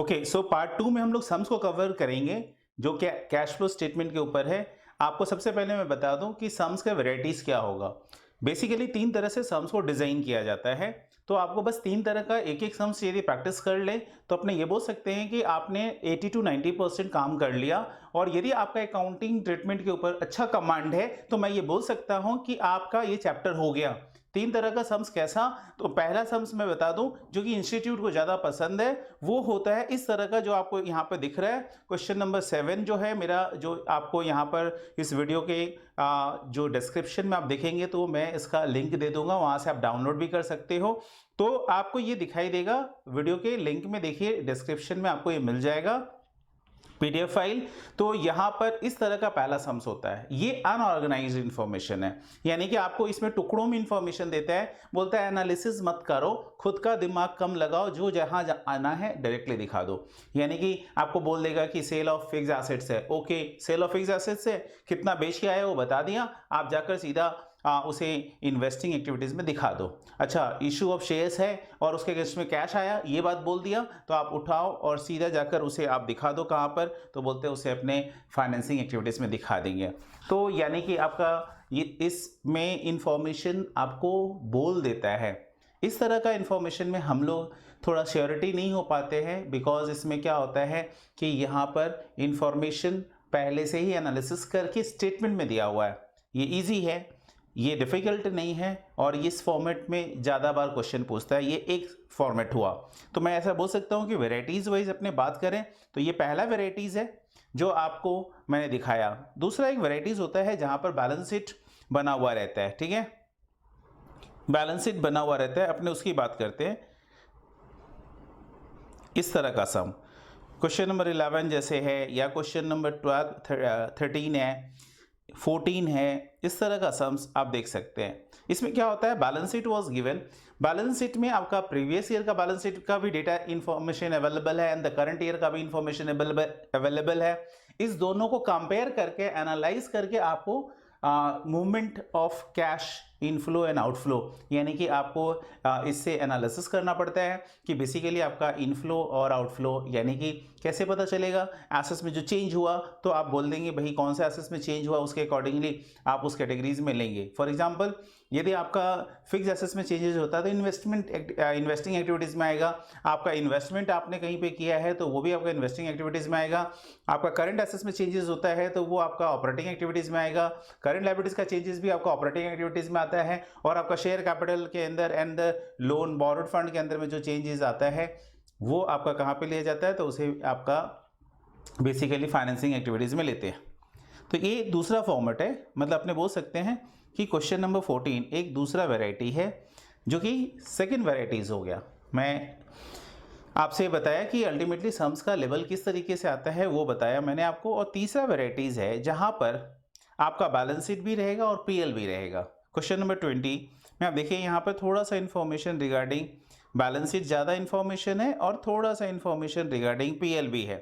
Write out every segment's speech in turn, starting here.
Okay, so part 2 में हम लोग सम्स को कवर करेंगे जो कि कैश फ्लो स्टेटमेंट के ऊपर है। आपको सबसे पहले मैं बता दूं कि सम्स का वैरायटीज क्या होगा। बेसिकली 3 तरह से सम्स को डिजाइन किया जाता है, तो आपको बस 3 तरह का एक-एक सम्स यदि प्रैक्टिस कर ले तो अपने ये बोल सकते हैं कि आपने 80 टू 90% काम कर लिया। और यदि आपका अकाउंटिंग ट्रीटमेंट के ऊपर अच्छा कमांड है तो मैं ये बोल सकता हूं कि आपका ये चैप्टर हो गया। 3 तरह का सम्स कैसा? तो पहला सम्स मैं बता दूं जो कि इंस्टीट्यूट को ज्यादा पसंद है, वो होता है इस तरह का जो आपको यहाँ पर दिख रहा है। क्वेश्चन नंबर 7 जो है मेरा, जो आपको यहाँ पर इस वीडियो के जो डिस्क्रिप्शन में आप देखेंगे तो मैं इसका लिंक दे दूंगा, वहां से आप डाउनलोड भी कर सकते हो। तो आपको ये दिखाई देगा वीडियो के लिंक में, देखिए डिस्क्रिप्शन में आपको ये मिल जाएगा पीडीएफ फाइल। तो यहां पर इस तरह का पहला सम्स होता है, ये अनऑर्गेनाइज्ड इंफॉर्मेशन है, यानी कि आपको इसमें टुकड़ों में इंफॉर्मेशन देता है, बोलता है एनालिसिस मत करो, खुद का दिमाग कम लगाओ, जो जहां आना है डायरेक्टली दिखा दो। यानी कि आपको बोल देगा कि सेल ऑफ फिक्स एसेट्स है, okay sale of fix assets है, कितना बेच के आए वो बता दिया, आप जाकर सीधा उसे इन्वेस्टिंग एक्टिविटीज में दिखा दो। अच्छा, इशू ऑफ शेयर्स है और उसके अगेंस्ट में कैश आया, ये बात बोल दिया, तो आप उठाओ और सीधा जाकर उसे आप दिखा दो कहाँ पर, तो बोलते हैं उसे अपने फाइनेंसिंग एक्टिविटीज में दिखा देंगे। तो यानी कि आपका ये इसमें इंफॉर्मेशन आपको बोल देता है। इस तरह का इंफॉर्मेशन में हम लोग थोड़ा श्योरिटी नहीं हो पाते हैं, बिकॉज इसमें क्या होता है कि यहाँ पर इंफॉर्मेशन पहले से ही एनालिसिस करके स्टेटमेंट में दिया हुआ है। ये ईजी है, ये डिफिकल्ट नहीं है, और इस फॉर्मेट में ज़्यादा बार क्वेश्चन पूछता है, ये एक फॉर्मेट हुआ। तो मैं ऐसा बोल सकता हूँ कि वेराइटीज़ वाइज अपने बात करें तो ये पहला वेराइटीज़ है जो आपको मैंने दिखाया। दूसरा एक वेराइटीज़ होता है जहाँ पर बैलेंस शीट बना हुआ रहता है, ठीक है, बैलेंस शीट बना हुआ रहता है, अपने उसकी बात करते हैं। इस तरह का सम क्वेश्चन नंबर 11 जैसे है, या क्वेश्चन नंबर 12 13 है, 14 है, इस तरह का सम्स आप देख सकते हैं। इसमें क्या होता है, balance sheet was given, balance sheet में आपका प्रीवियस ईयर का बैलेंस शीट का भी डेटा इंफॉर्मेशन अवेलेबल है एंड द करंट ईयर का भी इंफॉर्मेशन अवेलेबल है। इस दोनों को कंपेयर करके एनालाइज करके आपको movement of cash inflow and outflow, यानी कि आपको इससे एनालिसिस करना पड़ता है कि बेसिकली आपका इनफ्लो और आउटफ्लो, यानी कि कैसे पता चलेगा एसेट्स में जो चेंज हुआ, तो आप बोल देंगे भाई कौन सा एसेट्स में चेंज हुआ, उसके अकॉर्डिंगली आप उस कैटेगरीज में लेंगे। फॉर एग्जांपल यदि आपका फिक्स एसेट्स में चेंजेस होता है तो इन्वेस्टिंग एक्टिविटीज में आएगा, आपका इन्वेस्टमेंट आपने कहीं पे किया है तो वो भी आपका इन्वेस्टिंग एक्टिविटीज में आएगा, आपका करंट एसेट्स में चेंजेस होता है तो वो आपका ऑपरेटिंग एक्टिविटीज में आएगा, करंट लायबिलिटीज का चेंजेस भी आपका ऑपरेटिंग एक्टिविटीज में आता है, और आपका शेयर कैपिटल के अंदर and the loan borrowed fund के अंदर में जो चेंजेस आता है वो आपका कहाँ पे लिया जाता है, तो उसे आपका बेसिकली फाइनेंसिंग एक्टिविटीज में लेते हैं। तो ये दूसरा फॉर्मेट है, मतलब अपने बोल सकते हैं कि क्वेश्चन नंबर 14 एक दूसरा वैरायटी है जो कि सेकंड वैरायटीज हो गया। मैं आपसे बताया कि अल्टीमेटली सम्स का लेवल किस तरीके से आता है वो बताया मैंने आपको, और तीसरा वैरायटीज है जहां पर आपका बैलेंस शीट भी रहेगा और पीएल भी रहेगा। क्वेश्चन नंबर 20 में आप देखिए यहाँ पर थोड़ा सा इंफॉर्मेशन रिगार्डिंग बैलेंस शीट ज़्यादा इंफॉर्मेशन है और थोड़ा सा इंफॉर्मेशन रिगार्डिंग पीएल भी है,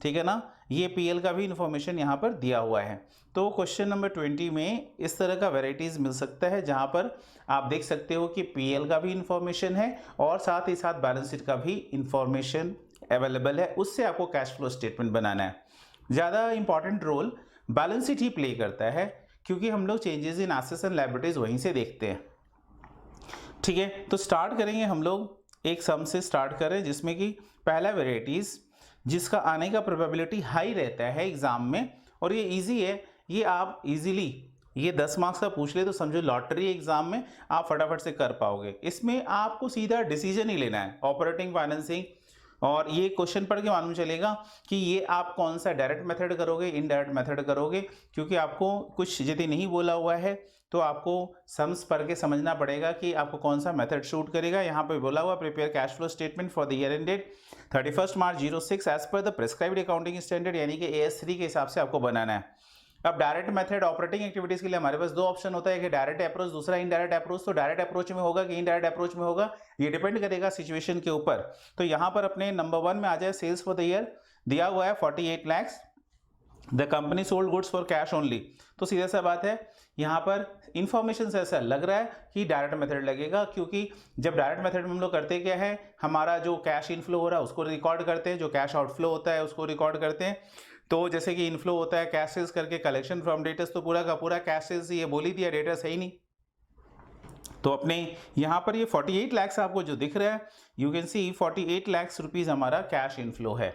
ठीक है ना, ये पीएल का भी इंफॉर्मेशन यहाँ पर दिया हुआ है। तो क्वेश्चन नंबर 20 में इस तरह का वेराइटीज मिल सकता है जहाँ पर आप देख सकते हो कि पीएल का भी इंफॉर्मेशन है और साथ ही साथ बैलेंस शीट का भी इंफॉर्मेशन अवेलेबल है, उससे आपको कैश फ्लो स्टेटमेंट बनाना है। ज़्यादा इंपॉर्टेंट रोल बैलेंस शीट ही प्ले करता है क्योंकि हम लोग changes in assets and liabilities वहीं से देखते हैं, ठीक है। तो स्टार्ट करेंगे हम लोग एक सम से स्टार्ट करें जिसमें कि पहला वेराइटीज जिसका आने का प्रोबेबिलिटी हाई रहता है एग्जाम में, और ये इजी है, ये आप इजीली ये 10 मार्क्स का पूछ ले तो समझो लॉटरी एग्जाम में आप फटाफट से कर पाओगे। इसमें आपको सीधा डिसीजन ही लेना है, ऑपरेटिंग फाइनेंसिंग, और ये क्वेश्चन पढ़ के मालूम चलेगा कि ये आप कौन सा डायरेक्ट मेथड करोगे इनडायरेक्ट मेथड करोगे, क्योंकि आपको कुछ यदि नहीं बोला हुआ है तो आपको सम्स पढ़ के समझना पड़ेगा कि आपको कौन सा मेथड शूट करेगा। यहाँ पे बोला हुआ prepare cash flow statement for the year ended 31 March 06 as per the prescribed accounting standard, यानी कि AS3 के हिसाब से आपको बनाना है। अब डायरेक्ट मेथड ऑपरेटिंग एक्टिविटीज के लिए हमारे पास दो ऑप्शन होता है कि डायरेक्ट अप्रोच, दूसरा इनडायरेक्ट अप्रोच। तो डायरेक्ट अप्रोच में होगा कि इनडायरेक्ट अप्रोच में होगा, ये डिपेंड करेगा सिचुएशन के ऊपर। तो यहाँ पर अपने नंबर 1 में आ जाए सेल्स फॉर द ईयर दिया हुआ है 48 lakh, the company sold goods for cash only, तो सीधा सा बात है यहाँ पर इंफॉर्मेशन से ऐसा लग रहा है कि डायरेक्ट मेथड लगेगा, क्योंकि जब डायरेक्ट मेथड में हम लोग करते क्या है, हमारा जो कैश इनफ्लो हो रहा है उसको रिकॉर्ड करते हैं, जो कैश आउटफ्लो होता है उसको रिकॉर्ड करते हैं। तो जैसे कि इनफ्लो होता है कैशेस करके, कलेक्शन फ्रॉम डेटर्स, तो पूरा का पूरा कैशेस ये बोल ही दिया, डेटर्स है ही नहीं। तो अपने यहाँ पर ये 48 लाख आपको जो दिख रहा है, you can see 48 lakh rupees हमारा कैश इनफ्लो है,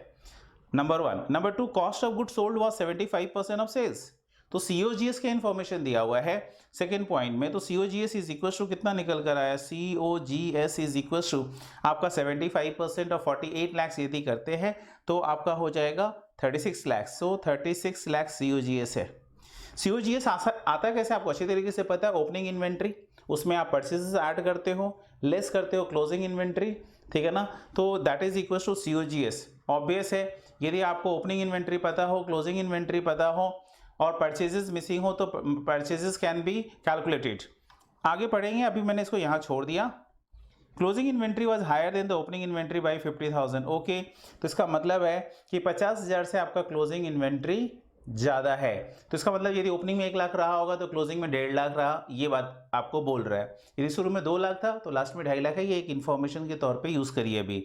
number one. Number two, cost of good sold was 75% of sales, तो सीओजीएस का इंफॉर्मेशन दिया हुआ है सेकंड पॉइंट में। तो सीओजीएस इज इक्वल टू कितना निकल कर आया, सीओजीएस इज इक्वल टू आपका 75% और 48 लाख यदि करते हैं तो आपका हो जाएगा 36 लाख। सो 36 लाख सीओजीएस है। सीओजीएस आता कैसे आपको अच्छी तरीके से पता है, ओपनिंग इन्वेंट्री, उसमें आप परचेजेस ऐड करते हो, लेस करते हो क्लोजिंग इन्वेंट्री, ठीक है ना, तो that is equal to COGS. Obvious है, यदि आपको ओपनिंग इन्वेंट्री पता हो, क्लोजिंग इन्वेंट्री पता हो और परचेजेस मिसिंग हो तो परचेजेस कैन बी कैलकुलेटेड। आगे पढ़ेंगे, अभी मैंने इसको यहाँ छोड़ दिया। Closing inventory was higher than the opening inventory by 50,000, okay, तो इसका मतलब है कि 50,000 से आपका क्लोजिंग इन्वेंट्री ज़्यादा है, तो इसका मतलब यदि ओपनिंग में 1 लाख रहा होगा तो क्लोजिंग में 1.5 लाख रहा, ये बात आपको बोल रहा है। यदि शुरू में 2 लाख था तो लास्ट में 2.5 लाख है, ये एक इन्फॉर्मेशन के तौर पे यूज़ करिए। अभी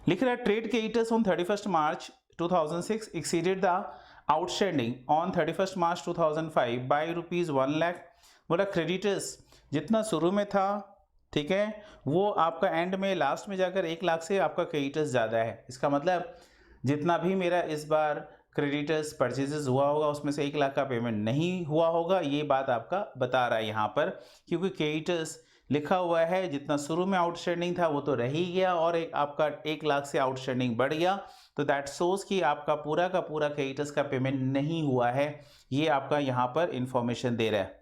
लिख रहा है trade creditors on 31 March 2006 exceeded the outstanding on 31 March 2005 by ₹1 lakh. बोला क्रेडिटर्स जितना शुरू में था, ठीक है, वो आपका एंड में लास्ट में जाकर 1 लाख से आपका क्रेडिटर्स ज़्यादा है। इसका मतलब जितना भी मेरा इस बार क्रेडिटर्स परचेजेस हुआ होगा उसमें से 1 लाख का पेमेंट नहीं हुआ होगा, ये बात आपका बता रहा है यहाँ पर, क्योंकि क्रेडिटर्स लिखा हुआ है जितना शुरू में आउटस्टैंडिंग था वो तो रह ही गया और एक आपका 1 लाख से आउटस्टैंडिंग बढ़ गया, तो दैट शोज कि आपका पूरा का पूरा क्रेडिटर्स का पेमेंट नहीं हुआ है, ये आपका यहाँ पर इंफॉर्मेशन दे रहा है।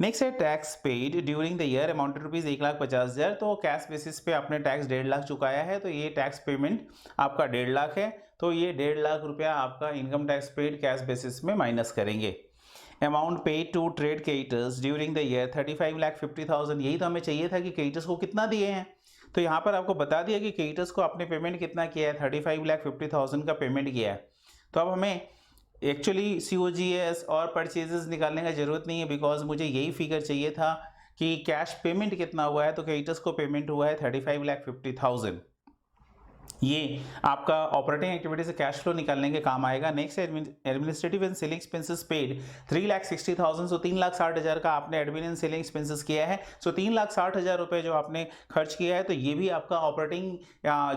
नेक्स्ट है tax paid during the year amounted rupees 1,50,000, तो कैश बेसिस पे आपने टैक्स 1.5 लाख चुकाया है, तो ये टैक्स पेमेंट आपका 1.5 लाख है, तो ये 1.5 लाख रुपया आपका income tax paid cash basis में माइनस करेंगे। Amount paid to trade creditors during the year 35,50,000, यही तो हमें चाहिए था कि क्रेडिटर्स को कितना दिए हैं, तो यहाँ पर आपको बता दिया कि क्रेडिटर्स को आपने पेमेंट कितना किया है, 35,50,000 का पेमेंट किया है। तो अब हमें एक्चुअली सीओजीएस और परचेजेस निकालने का जरूरत नहीं है, बिकॉज मुझे यही फिगर चाहिए था कि कैश पेमेंट कितना हुआ है, तो क्रेडिटर्स को पेमेंट हुआ है 35,50,000। ये आपका ऑपरेटिंग एक्टिविटी से कैश फ्लो निकालने के काम आएगा। Next administrative and selling expenses paid 3,60,000, सो 3,60,000 का आपने एडमिन एंड सेलिंग एक्सपेंसेस किया है, सो 3,60,000 रुपए जो आपने खर्च किया है, तो ये भी आपका ऑपरेटिंग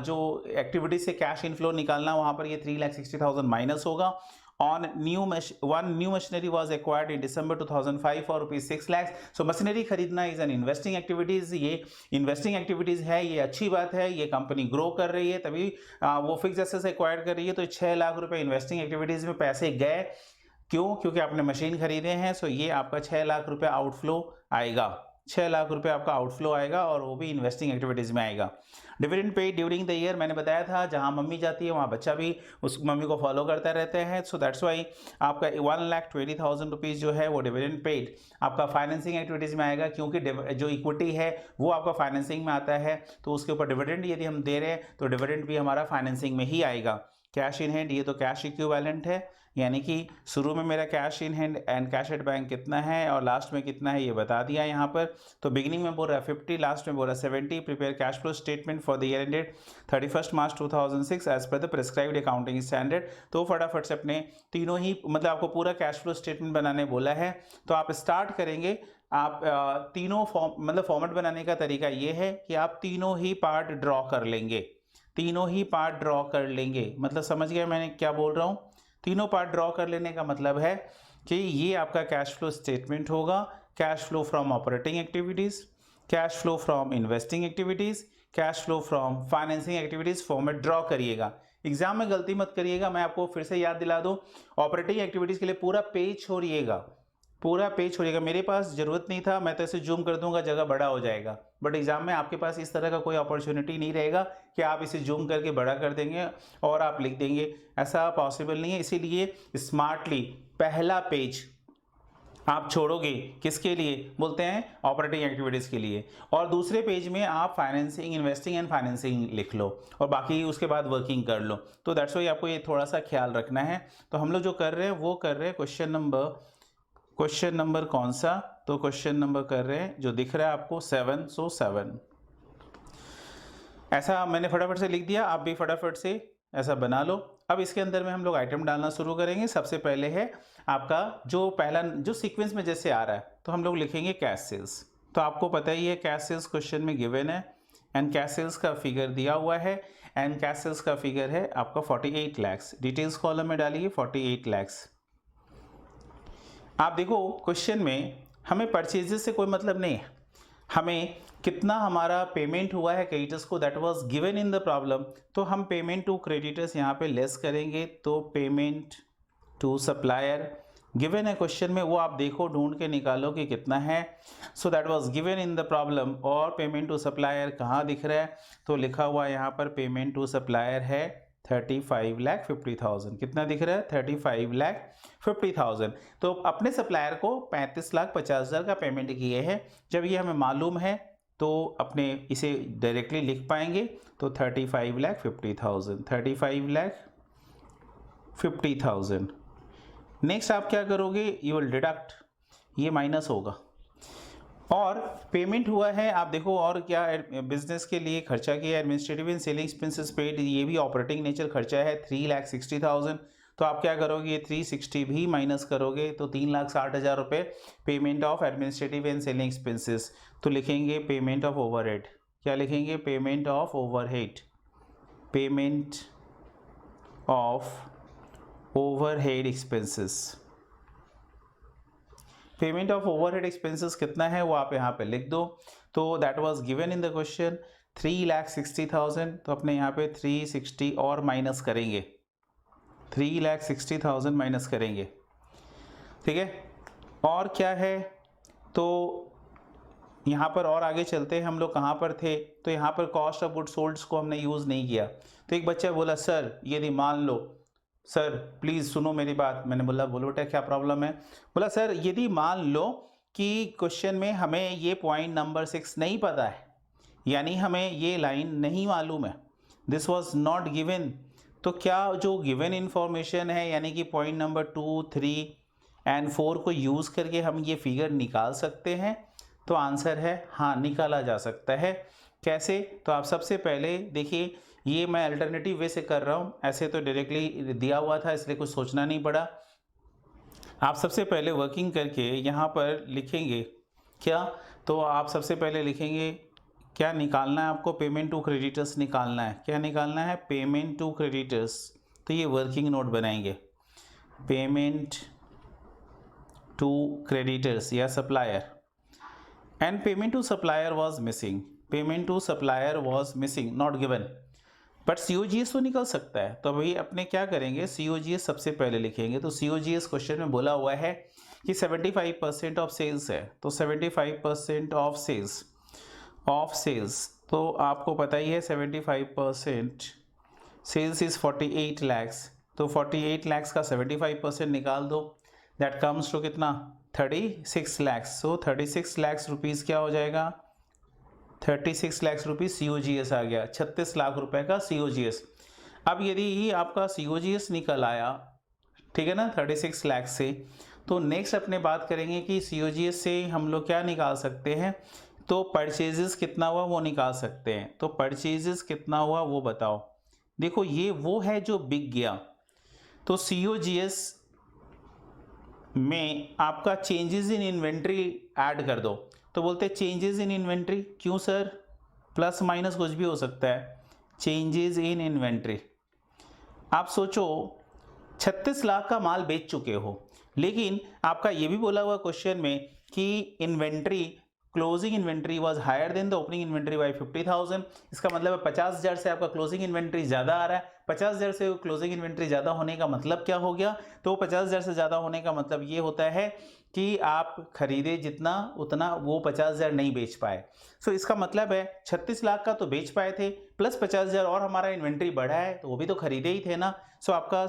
जो एक्टिविटी से कैश इनफ्लो निकालना, वहां पर ये 3,60,000 माइनस होगा। On one new machinery was acquired in December 2005 for ₹6 lakh. So machinery खरीदना इज एन इन्वेस्टिंग एक्टिविटीज, ये इन्वेस्टिंग एक्टिविटीज है, ये अच्छी बात है, ये कंपनी ग्रो कर रही है तभी वो फिक्स एसेट्स एक्वायर कर रही है, तो 6 लाख रुपए इन्वेस्टिंग एक्टिविटीज में पैसे गए, क्यों, क्योंकि आपने मशीन खरीदे हैं, सो ये आपका 6 लाख रुपए आउटफ्लो आएगा, 6 लाख रुपए आपका आउटफ्लो आएगा और वो भी इन्वेस्टिंग एक्टिविटीज में आएगा। Dividend paid during the year, मैंने बताया था जहां मम्मी जाती है वहां बच्चा भी उस मम्मी को फॉलो करता रहते हैं, सो दैट्स वाई आपका 1,20,000 रुपीज़ जो है वो डिविडेंड पेड आपका फाइनेंसिंग एक्टिविटीज़ में आएगा, क्योंकि जो इक्विटी है वो आपका फाइनेंसिंग में आता है, तो उसके ऊपर डिविडेंड यदि हम दे रहे हैं तो डिविडेंड भी हमारा फाइनेंसिंग में ही आएगा। कैश इन हैंड, ये तो कैश इक्विवेलेंट है, यानी कि शुरू में मेरा cash in hand and cash at bank कितना है और लास्ट में कितना है ये बता दिया यहाँ पर। तो बिगिनिंग में बोल रहा है 50, लास्ट में बोल रहा है 70। Prepare cash flow statement for the year ended 31 March 2006 as per the prescribed accounting standard. तो फटाफट से अपने तीनों ही मतलब आपको पूरा कैश फ्लो स्टेटमेंट बनाने बोला है, तो आप स्टार्ट करेंगे। आप तीनों मतलब फॉर्मेट बनाने का तरीका ये है कि आप तीनों ही पार्ट ड्रॉ कर लेंगे, तीनों ही पार्ट ड्रॉ कर लेंगे, मतलब समझ गए मैंने क्या बोल रहा हूँ। तीनों पार्ट ड्रॉ कर लेने का मतलब है कि ये आपका कैश फ्लो स्टेटमेंट होगा, cash flow from operating activities, cash flow from investing activities, cash flow from financing activities, format draw करिएगा। एग्जाम में गलती मत करिएगा, मैं आपको फिर से याद दिला दूं, ऑपरेटिंग एक्टिविटीज के लिए पूरा पेज छोड़िएगा, पूरा पेज छोड़िएगा। मेरे पास जरूरत नहीं था, मैं तो इसे जूम कर दूंगा, जगह बड़ा हो जाएगा, बट एग्जाम में आपके पास इस तरह का कोई अपॉर्चुनिटी नहीं रहेगा कि आप इसे जूम करके बड़ा कर देंगे और आप लिख देंगे, ऐसा पॉसिबल नहीं है। इसीलिए स्मार्टली पहला पेज आप छोड़ोगे किसके लिए, बोलते हैं ऑपरेटिंग एक्टिविटीज़ के लिए, और दूसरे पेज में आप फाइनेंसिंग, इन्वेस्टिंग एंड फाइनेंसिंग लिख लो और बाकी उसके बाद वर्किंग कर लो। तो दैट्स वाई आपको ये थोड़ा सा ख्याल रखना है। तो हम लोग जो कर रहे हैं वो कर रहे हैं क्वेश्चन नंबर कौन सा, तो क्वेश्चन नंबर कर रहे हैं जो दिख रहा है आपको 7, सो 7। ऐसा मैंने फटाफट से लिख दिया, आप भी फटाफट से ऐसा बना लो। अब इसके अंदर में हम लोग आइटम डालना शुरू करेंगे। सबसे पहले है आपका जो पहला जो सीक्वेंस में जैसे आ रहा है, तो हम लोग लिखेंगे कैश सेल्स। तो आपको पता ही है कैश सेल्स क्वेश्चन में गिवन है एंड कैश सेल्स का फिगर दिया हुआ है एंड कैश सेल्स का फिगर है आपका 48 लैक्स। डिटेल्स कॉलम में डालिए 48 लैक्स। आप देखो क्वेश्चन में हमें परचेजेस से कोई मतलब नहीं है, हमें कितना हमारा पेमेंट हुआ है क्रेडिटर्स को, that was given in the problem. तो हम पेमेंट टू क्रेडिटर्स यहाँ पे लेस करेंगे, तो पेमेंट टू सप्लायर गिवन है क्वेश्चन में, वो आप देखो ढूंढ के निकालो कि कितना है। So that was given in the problem. और पेमेंट टू सप्लायर कहाँ दिख रहा है, तो लिखा हुआ है यहाँ पर पेमेंट टू सप्लायर है 35,50,000। कितना दिख रहा है, 35,50,000। तो अपने सप्लायर को 35,50,000 का पेमेंट किए हैं। जब ये हमें मालूम है तो अपने इसे डायरेक्टली लिख पाएंगे, तो 35,50,000, 35,50,000। नेक्स्ट आप क्या करोगे, यू विल डिडक्ट, ये माइनस होगा। और पेमेंट हुआ है आप देखो, और क्या बिजनेस के लिए खर्चा किया, administrative and selling expenses paid, ये भी ऑपरेटिंग नेचर खर्चा है 3,60,000। तो आप क्या करोगे, ये 360 भी माइनस करोगे, तो 3,60,000 रुपये payment of administrative and selling expenses. तो लिखेंगे पेमेंट ऑफ ओवरहेड, क्या लिखेंगे, payment of overhead, payment of overhead expenses. Payment of overhead expenses कितना है वो आप यहाँ पे लिख दो। तो that was given in the question 3,60,000। तो अपने यहाँ पे 360 और माइनस करेंगे, 3,60,000 माइनस करेंगे, ठीक है। और क्या है, तो यहाँ पर और आगे चलते हैं, हम लोग कहाँ पर थे, तो यहाँ पर कॉस्ट ऑफ गुड सोल्ड्स को हमने यूज़ नहीं किया। तो एक बच्चा बोला सर यदि मान लो, सर प्लीज़ सुनो मेरी बात। मैंने बोला बोलो बेटा क्या प्रॉब्लम है। बोला सर यदि मान लो कि क्वेश्चन में हमें ये पॉइंट नंबर 6 नहीं पता है, यानी हमें ये लाइन नहीं मालूम है, दिस वाज नॉट गिवन, तो क्या जो गिवन इंफॉर्मेशन है यानी कि पॉइंट नंबर 2, 3 एंड 4 को यूज़ करके हम ये फिगर निकाल सकते हैं। तो आंसर है हाँ, निकाला जा सकता है। कैसे, तो आप सबसे पहले देखिए, ये मैं अल्टरनेटिव वे से कर रहा हूँ, ऐसे तो डायरेक्टली दिया हुआ था इसलिए कुछ सोचना नहीं पड़ा। आप सबसे पहले वर्किंग करके यहाँ पर लिखेंगे क्या, तो आप सबसे पहले लिखेंगे क्या निकालना है आपको, पेमेंट टू क्रेडिटर्स निकालना है। क्या निकालना है, पेमेंट टू क्रेडिटर्स। तो ये वर्किंग नोट बनाएंगे, पेमेंट टू क्रेडिटर्स या supplier, and payment to supplier was missing, payment to supplier was missing, not given, but COGS तो निकल सकता है। तो अभी अपने क्या करेंगे, COGS सबसे पहले लिखेंगे। तो COGS क्वेश्चन में बोला हुआ है कि 75% ऑफ सेल्स है, तो 75% ऑफ सेल्स, तो आपको पता ही है 75% सेल्स इज 48 लैक्स। तो 48 लैक्स का 75% निकाल दो, दैट कम्स टू कितना, 36 लैक्स। सो 36 लैक्स रुपीज़ क्या हो जाएगा, 36 लाख रुपीज़ COGS आ गया, 36 लाख रुपए का COGS। अब यदि ही आपका COGS निकल आया, ठीक है ना, 36 लाख से, तो नेक्स्ट अपने बात करेंगे कि COGS से हम लोग क्या निकाल सकते हैं, तो परचेजेस कितना हुआ वो निकाल सकते हैं। तो परचेजेस कितना हुआ वो बताओ। देखो ये वो है जो बिक गया, तो COGS में आपका चेंजेस इन इन्वेंट्री ऐड कर दो। तो बोलते हैं चेंजेस इन इन्वेंट्री, क्यों सर, प्लस माइनस कुछ भी हो सकता है, चेंजेस इन इन्वेंट्री। आप सोचो 36 लाख का माल बेच चुके हो, लेकिन आपका ये भी बोला हुआ क्वेश्चन में कि inventory, closing inventory was higher than the opening inventory by 50,000। इसका मतलब है 50,000 से आपका क्लोजिंग इन्वेंट्री ज़्यादा आ रहा है, 50,000 से क्लोजिंग इन्वेंट्री ज़्यादा होने का मतलब क्या हो गया? तो 50,000 से ज़्यादा होने का मतलब ये होता है कि आप खरीदे जितना उतना वो 50,000 नहीं बेच पाए। सो इसका मतलब है 36 लाख का तो बेच पाए थे, प्लस 50,000 और हमारा इन्वेंट्री बढ़ा है, तो वो भी तो खरीदे ही थे ना। सो आपका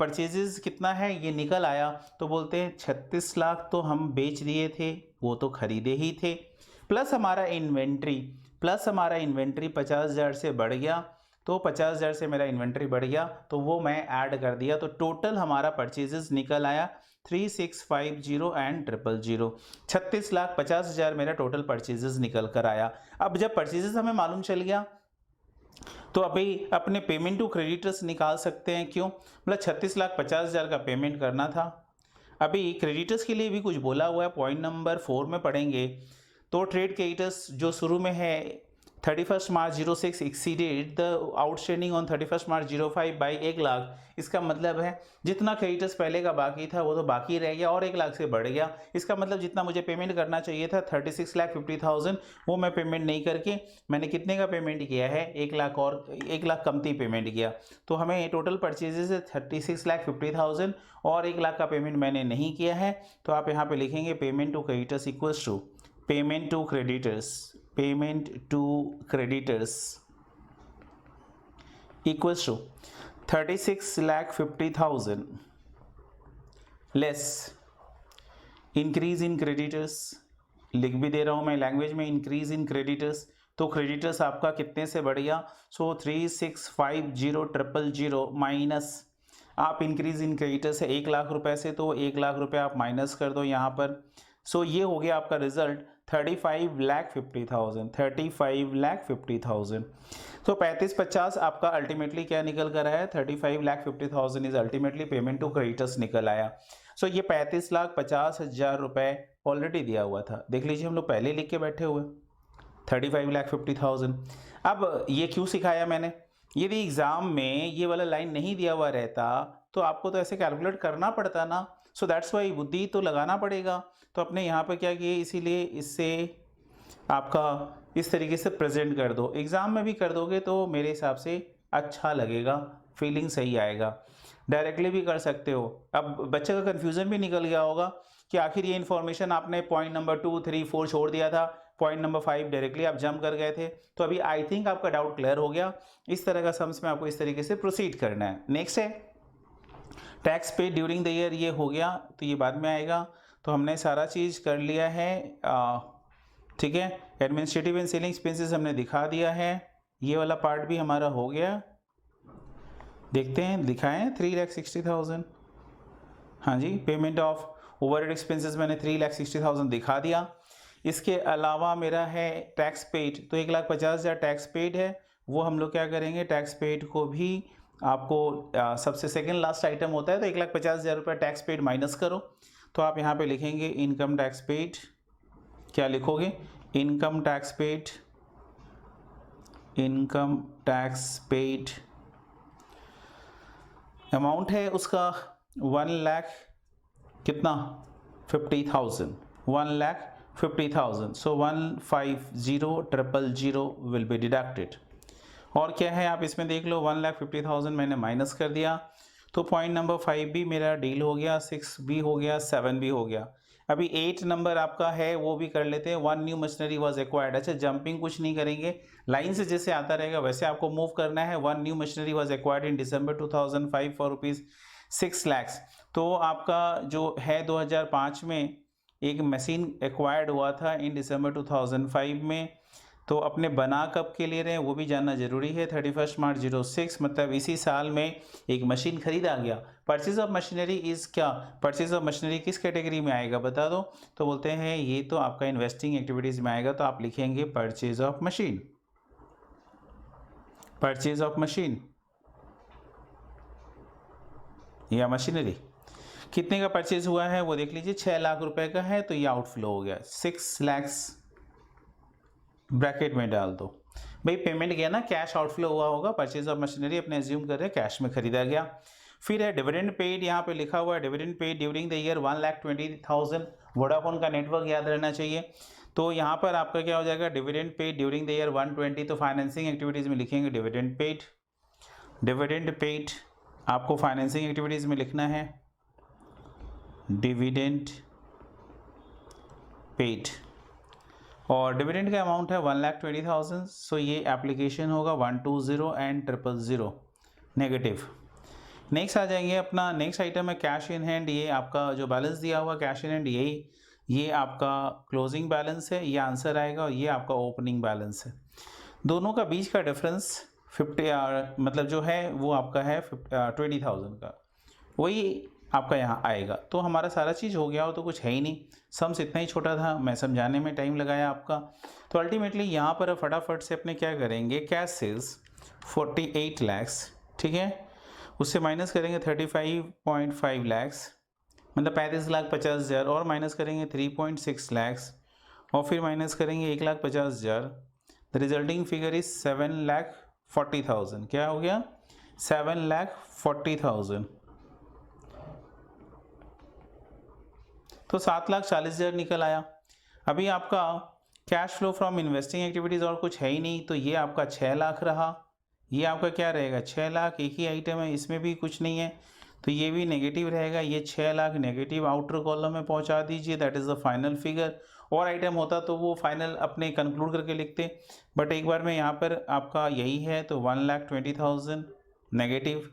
परचेजेस कितना है ये निकल आया। तो बोलते हैं 36 लाख तो हम बेच दिए थे, वो तो खरीदे ही थे, प्लस हमारा इन्वेंट्री 50,000 से बढ़ गया। तो 50,000 से मेरा इन्वेंट्री बढ़ गया तो वो मैं ऐड कर दिया, तो टोटल हमारा परचेजेस निकल आया 3650 एंड 000। 36,50,000 मेरा टोटल परचेजेस निकल कर आया। अब जब परचेजेस हमें मालूम चल गया तो अभी अपने पेमेंट टू क्रेडिटर्स निकाल सकते हैं। क्यों? मतलब 36,50,000 का पेमेंट करना था। अभी क्रेडिटर्स के लिए भी कुछ बोला हुआ है, पॉइंट नंबर 4 में पढ़ेंगे। तो ट्रेड क्रेडिटर्स जो शुरू में है 31 March 06 exceeded the outstanding on 31 March 05 by 1 lakh. इसका मतलब है जितना क्रेडिटर्स पहले का बाकी था वो तो बाकी रह गया और 1 लाख से बढ़ गया। इसका मतलब जितना मुझे पेमेंट करना चाहिए था 36,50,000 वो मैं पेमेंट नहीं करके मैंने कितने का पेमेंट किया है 1 लाख, और 1 लाख कमती पेमेंट किया। तो हमें टोटल परचेजेस है 36,50,000 और 1 लाख का पेमेंट मैंने नहीं किया है। तो आप यहाँ पे लिखेंगे payment to creditors equals to payment to creditors equals to 36,50,000 less increase in creditors. लिख भी दे रहा हूं मैं लैंग्वेज में, इंक्रीज इन क्रेडिटर्स। तो क्रेडिटर्स आपका कितने से बढ़ गया? सो 3650,000 माइनस आप इंक्रीज इन क्रेडिटर्स है 1 लाख रुपए से, तो 1 लाख रुपए आप माइनस कर दो यहाँ पर। सो ये हो गया आपका रिजल्ट 35,50,000। तो 35,50 आपका अल्टीमेटली क्या निकल कर आया? 35,50,000 is ultimately payment to creditors निकल आया। सो ये 35,50,000 रुपए ऑलरेडी दिया हुआ था, देख लीजिए हम लोग पहले लिख के बैठे हुए 35,50,000। अब ये क्यों सिखाया मैंने? यदि एग्जाम में ये वाला लाइन नहीं दिया हुआ रहता तो आपको तो ऐसे कैलकुलेट करना पड़ता ना। सो दैट्स वाई बुद्धि तो लगाना पड़ेगा। तो अपने यहाँ पर क्या किए, इसीलिए इससे आपका इस तरीके से प्रेजेंट कर दो। एग्ज़ाम में भी कर दोगे तो मेरे हिसाब से अच्छा लगेगा, फीलिंग सही आएगा। डायरेक्टली भी कर सकते हो। अब बच्चे का कन्फ्यूज़न भी निकल गया होगा कि आखिर ये इन्फॉर्मेशन आपने पॉइंट नंबर 2, 3, 4 छोड़ दिया था, पॉइंट नंबर 5 डायरेक्टली आप जंप कर गए थे। तो अभी आई थिंक आपका डाउट क्लियर हो गया। इस तरह का सम्स में आपको इस तरीके से प्रोसीड करना है। नेक्स्ट है टैक्स पे ड्यूरिंग द ईयर। ये हो गया तो ये बाद में आएगा। तो हमने सारा चीज़ कर लिया है, ठीक है। एडमिनिस्ट्रेटिव एंड सेलिंग एक्सपेंसेस हमने दिखा दिया है, ये वाला पार्ट भी हमारा हो गया। देखते हैं, दिखाएं 3,60,000। हाँ जी, पेमेंट ऑफ ओवरहेड एक्सपेंसेस मैंने 3,60,000 दिखा दिया। इसके अलावा मेरा है टैक्स पेड, तो 1,50,000 टैक्स पेड है। वो हम लोग क्या करेंगे, टैक्स पेड को भी आपको सबसे सेकेंड लास्ट आइटम होता है, तो 1,50,000 रुपये टैक्स पेड माइनस करो। तो आप यहाँ पे लिखेंगे इनकम टैक्स पेड। क्या लिखोगे? Income tax paid, income tax paid amount है उसका 1 लाख कितना 50,000, 1,50,000। सो 150,000 विल बी डिडक्टेड। और क्या है आप इसमें देख लो, 1,50,000 मैंने माइनस कर दिया। तो पॉइंट नंबर 5 भी मेरा डील हो गया, 6 भी हो गया, 7 भी हो गया। अभी 8 नंबर आपका है वो भी कर लेते हैं। 1 न्यू मशीनरी वॉज एक्वायर्ड। अच्छा, जंपिंग कुछ नहीं करेंगे, लाइन से जैसे आता रहेगा वैसे आपको मूव करना है। 1 new machinery was acquired in December 2005 for ₹6 lakh. तो आपका जो है 2005 में एक मशीन एक्वायर्ड हुआ था इन December 2005 में। तो अपने बना कब के ले रहे हैं वो भी जानना जरूरी है। 31 मार्च 06 मतलब इसी साल में एक मशीन खरीदा गया। परचेज ऑफ मशीनरी इज क्या? परचेज ऑफ मशीनरी किस कैटेगरी में आएगा बता दो। तो बोलते हैं ये तो आपका इन्वेस्टिंग एक्टिविटीज में आएगा। तो आप लिखेंगे purchase of machine, purchase of machine या मशीनरी। कितने का परचेज हुआ है वो देख लीजिए, 6 लाख रुपए का है, तो ये आउटफ्लो हो गया। 6 लाख ब्रैकेट में डाल दो भाई। पेमेंट गया ना, कैश आउटफ्लो हुआ होगा। परचेज ऑफ मशीनरी अपने एज्यूम कर रहे हैं कैश में खरीदा गया। फिर है डिविडेंड पेड, यहाँ पे लिखा हुआ है dividend paid during the year 1,20,000। Vodafone का नेटवर्क याद रहना चाहिए। तो यहाँ पर आपका क्या हो जाएगा, dividend paid during the year 120। तो फाइनेंसिंग एक्टिविटीज में लिखेंगे डिविडेंड पेड। डिविडेंड पेड आपको फाइनेंसिंग एक्टिविटीज़ में लिखना है, डिविडेंड पेड, और डिविडेंड का अमाउंट है 1,20,000। सो ये एप्लीकेशन होगा 120 एंड 000 नेगेटिव। नेक्स्ट आ जाएंगे अपना नेक्स्ट आइटम है कैश इन हैंड। ये आपका जो बैलेंस दिया हुआ कैश इन हैंड ये आपका क्लोजिंग बैलेंस है, ये आंसर आएगा, और ये आपका ओपनिंग बैलेंस है। दोनों का बीच का डिफरेंस 50 मतलब जो है वो आपका है 20,000 का, वही आपका यहाँ आएगा। तो हमारा सारा चीज़ हो गया हो तो कुछ है ही नहीं, सम्स इतना ही छोटा था, मैं समझाने में टाइम लगाया आपका। तो अल्टीमेटली यहाँ पर फटाफट से अपने क्या करेंगे, कैश सेल्स 48 लाख्स, ठीक है, उससे माइनस करेंगे 35.5 लाख्स, मतलब 35,50,000, और माइनस करेंगे 3.6 लाख्स, और फिर माइनस करेंगे 1,50,000। The resulting figure is 7,40,000। क्या हो गया, 7,40,000। तो 7,40,000 निकल आया। अभी आपका cash flow from investing activities और कुछ है ही नहीं, तो ये आपका 6 लाख रहा। ये आपका क्या रहेगा, 6 लाख, एक ही आइटम है, इसमें भी कुछ नहीं है, तो ये भी नेगेटिव रहेगा। ये 6 लाख नेगेटिव आउटर कॉलम में पहुंचा दीजिए, that is the final figure. और आइटम होता तो वो फाइनल अपने कंक्लूड करके लिखते, बट एक बार में यहाँ पर आपका यही है, तो 1,20,000 नेगेटिव।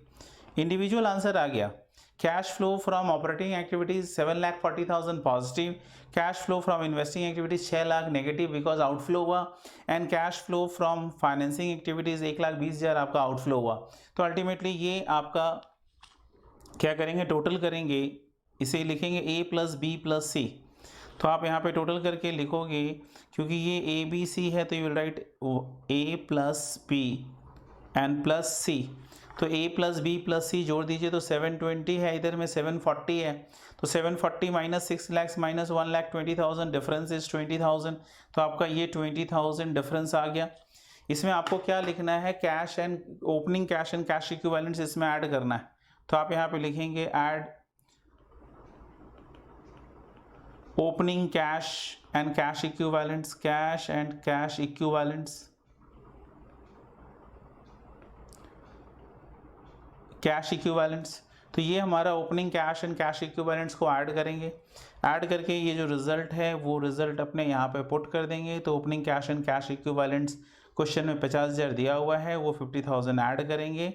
इंडिविजुअल आंसर आ गया। Cash flow from operating activities 7,40,000 positive, cash flow from investing activities 6 lakh negative because outflow हुआ, and cash flow from financing activities 1,20,000 आपका आउटफ्लो हुआ। तो अल्टीमेटली ये आपका क्या करेंगे, टोटल करेंगे, इसे लिखेंगे A plus B plus C। तो आप यहाँ पे टोटल करके लिखोगे, क्योंकि ये ABC है तो you will right A plus B and plus C। तो A plus B plus C जोड़ दीजिए तो 720 है, इधर में 740 है, तो 740 minus 6 lakh minus 1,20,000, difference is 20,000। तो आपका ये 20,000 डिफरेंस आ गया। इसमें आपको क्या लिखना है, cash and opening cash and cash equivalents इसमें ऐड करना है। तो आप यहाँ पे लिखेंगे add opening cash and cash equivalents, cash and cash equivalents, cash equivalents. तो ये हमारा opening cash and cash equivalents को ऐड करेंगे। ऐड करके ये जो रिजल्ट है वो रिजल्ट अपने यहाँ पे पुट कर देंगे। तो opening cash and cash equivalents question में 50,000 दिया हुआ है, वो 50,000 ऐड करेंगे।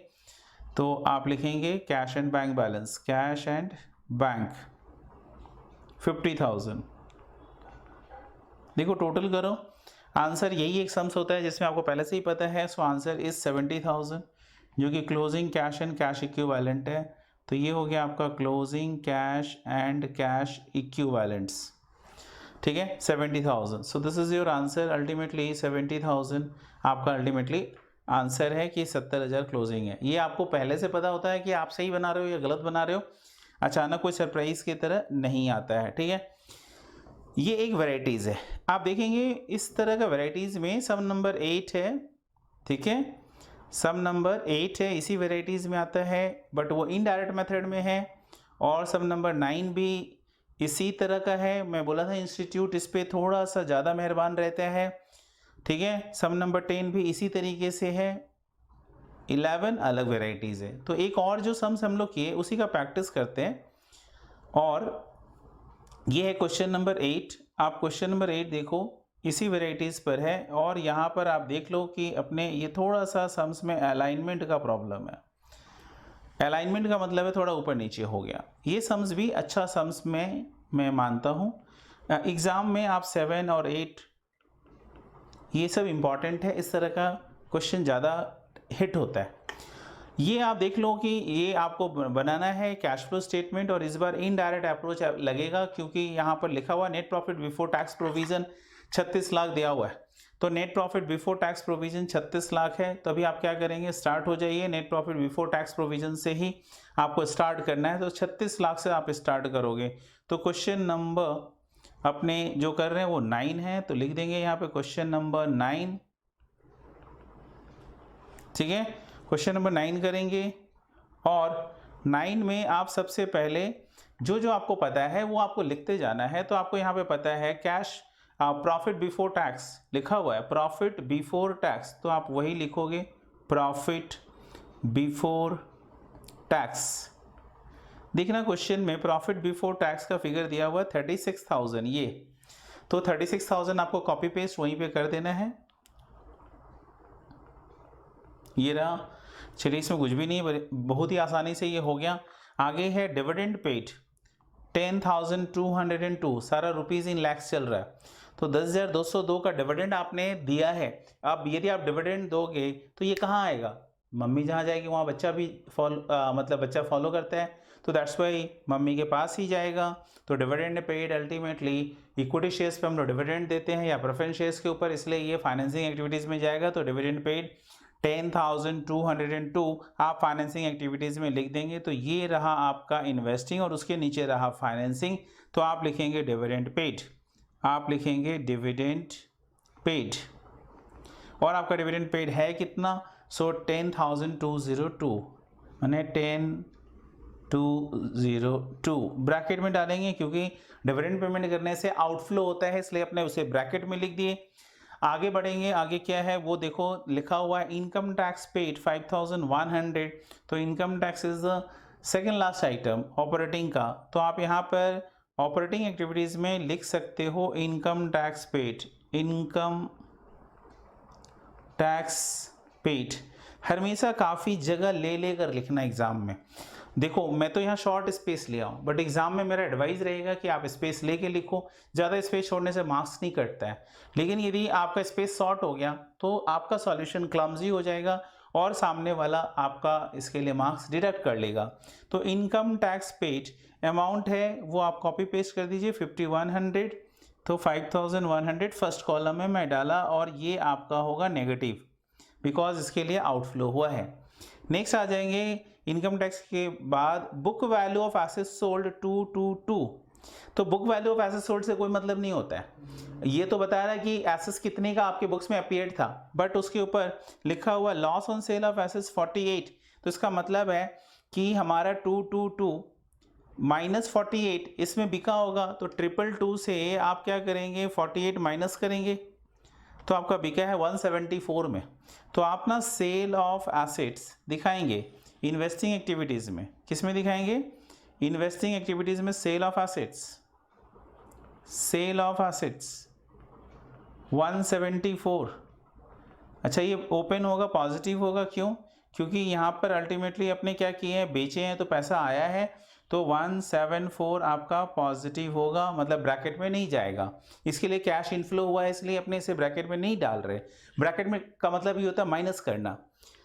तो आप लिखेंगे cash and bank balance, cash and bank 50,000। देखो टोटल करो, आंसर यही एक सम्स होता है जिसमें आपको पहले से ही पता है। सो आंसर इज 70,000, जो कि closing cash and cash equivalent है। तो ये हो गया आपका closing cash and cash equivalents, ठीक है, 70,000। सो this is your answer ultimately 70,000 आपका अल्टीमेटली आंसर है कि 70,000 क्लोजिंग है। ये आपको पहले से पता होता है कि आप सही बना रहे हो या गलत बना रहे हो, अचानक कोई सरप्राइज की तरह नहीं आता है, ठीक है। ये एक वैरायटीज़ है, आप देखेंगे इस तरह का वैरायटीज़ में सम नंबर 8 है, ठीक है, सम नंबर 8 है, इसी वैरायटीज़ में आता है, बट वो इनडायरेक्ट मेथड में है। और सम नंबर 9 भी इसी तरह का है। मैं बोला था इंस्टीट्यूट इस पर थोड़ा सा ज़्यादा मेहरबान रहता है, ठीक है। सम नंबर 10 भी इसी तरीके से है। 11 अलग वेराइटीज़ है। तो एक और जो सम्स हम लोग किए उसी का प्रैक्टिस करते हैं, और ये है क्वेश्चन नंबर 8। आप क्वेश्चन नंबर 8 देखो, इसी वेराइटीज़ पर है, और यहाँ पर आप देख लो कि अपने ये थोड़ा सा सम्स में अलाइनमेंट का प्रॉब्लम है। अलाइनमेंट का मतलब है थोड़ा ऊपर नीचे हो गया। ये सम्स भी अच्छा सम्स में मैं मानता हूँ। एग्ज़ाम में आप 7 और 8 ये सब इम्पॉर्टेंट है, इस तरह का क्वेश्चन ज़्यादा हिट होता है। ये आप देख लो कि ये आपको बनाना है कैश फ्लो स्टेटमेंट, और इस बार इनडायरेक्ट अप्रोच लगेगा, क्योंकि यहाँ पर लिखा हुआ net profit before tax provision 36 lakh दिया हुआ है। तो net profit before tax provision 36 lakh है। तो अभी आप क्या करेंगे, स्टार्ट हो जाइए, net profit before tax provision से ही आपको स्टार्ट करना है। तो 36 लाख से आप स्टार्ट करोगे। तो क्वेश्चन नंबर अपने जो कर रहे हैं वो 9 है, तो लिख देंगे यहाँ पे क्वेश्चन नंबर 9, ठीक है। क्वेश्चन नंबर 9 करेंगे, और 9 में आप सबसे पहले जो जो आपको पता है वो आपको लिखते जाना है। तो आपको यहाँ पे पता है कैश प्रॉफिट बिफोर टैक्स लिखा हुआ है, प्रॉफिट बिफोर टैक्स, तो आप वही लिखोगे प्रॉफिट बिफोर टैक्स। देखना क्वेश्चन में प्रॉफिट बिफोर टैक्स का फिगर दिया हुआ 36,000 ये, तो 36,000 आपको कॉपी पेस्ट वहीं पे कर देना है। ये रहा, चलिए इसमें कुछ भी नहीं, बहुत ही आसानी से ये हो गया। आगे है डिविडेंड पेड 10,202, सारा रुपीज इन लैक्स चल रहा है, तो 10,202 का डिविडेंड आपने दिया है। अब यदि आप डिविडेंड दोगे तो ये कहाँ आएगा, मम्मी जहाँ जाएगी वहाँ बच्चा भी मतलब बच्चा फॉलो करता है, तो दैट्स वाई मम्मी के पास ही जाएगा। तो dividend paid ultimately equity shares पे हम लोग डिविडेंड देते हैं या प्रेफरेंस शेयर्स के ऊपर, इसलिए ये फाइनेंसिंग एक्टिविटीज़ में जाएगा। तो डिविडेंड पेड 10,202 आप फाइनेंसिंग एक्टिविटीज़ में लिख देंगे। तो ये रहा आपका इन्वेस्टिंग और उसके नीचे रहा फाइनेंसिंग, तो आप लिखेंगे डिविडेंड पेड, आप लिखेंगे डिविडेंड पेड, और आपका डिविडेंड पेड है कितना, सो 10,202 माने 10,202 ब्रैकेट में डालेंगे, क्योंकि डिविडेंड पेमेंट करने से आउटफ्लो होता है, इसलिए अपने उसे ब्रैकेट में लिख दिए। आगे बढ़ेंगे, आगे क्या है वो देखो, लिखा हुआ है इनकम टैक्स पेड 5,100, तो income tax is the second last item operating का, तो आप यहाँ पर ऑपरेटिंग एक्टिविटीज़ में लिख सकते हो income tax paid, income tax paid. हमेशा काफ़ी जगह ले लेकर लिखना एग्जाम में। देखो मैं तो यहाँ शॉर्ट स्पेस लिया हूँ, बट एग्जाम में मेरा एडवाइस रहेगा कि आप स्पेस लेके लिखो, ज़्यादा स्पेस छोड़ने से मार्क्स नहीं कटता है। लेकिन यदि आपका स्पेस शॉर्ट हो गया तो आपका सॉल्यूशन क्लमजी हो जाएगा और सामने वाला आपका इसके लिए मार्क्स डिडक्ट कर लेगा। तो इनकम टैक्स पेड अमाउंट है वो आप कॉपी पेस्ट कर दीजिए 5,100, तो 5,100 फर्स्ट कॉलम में मैं डाला, और ये आपका होगा नेगेटिव बिकॉज इसके लिए आउटफ्लो हुआ है। नेक्स्ट आ जाएंगे इनकम टैक्स के बाद book value of assets sold 222, तो book value of assets sold से कोई मतलब नहीं होता है, ये तो बता रहा है कि एसेट्स कितने का आपके बुक्स में अपीयर्ड था, बट उसके ऊपर लिखा हुआ loss on sale of assets 48, तो इसका मतलब है कि हमारा 222 माइनस 48 इसमें बिका होगा, तो 222 से आप क्या करेंगे 48 माइनस करेंगे, तो आपका बिका है 174 में। तो आप ना सेल ऑफ एसेट्स दिखाएंगे इन्वेस्टिंग एक्टिविटीज़ में, किस में दिखाएंगे, इन्वेस्टिंग एक्टिविटीज़ में sale of assets, sale of assets 174। अच्छा ये ओपन होगा पॉजिटिव होगा, क्यों, क्योंकि यहाँ पर अल्टीमेटली अपने क्या किए हैं, बेचे हैं तो पैसा आया है, तो 174 आपका पॉजिटिव होगा, मतलब ब्रैकेट में नहीं जाएगा, इसके लिए कैश इनफ्लो हुआ है इसलिए अपने इसे ब्रैकेट में नहीं डाल रहे। ब्रैकेट में का मतलब ये होता है माइनस करना,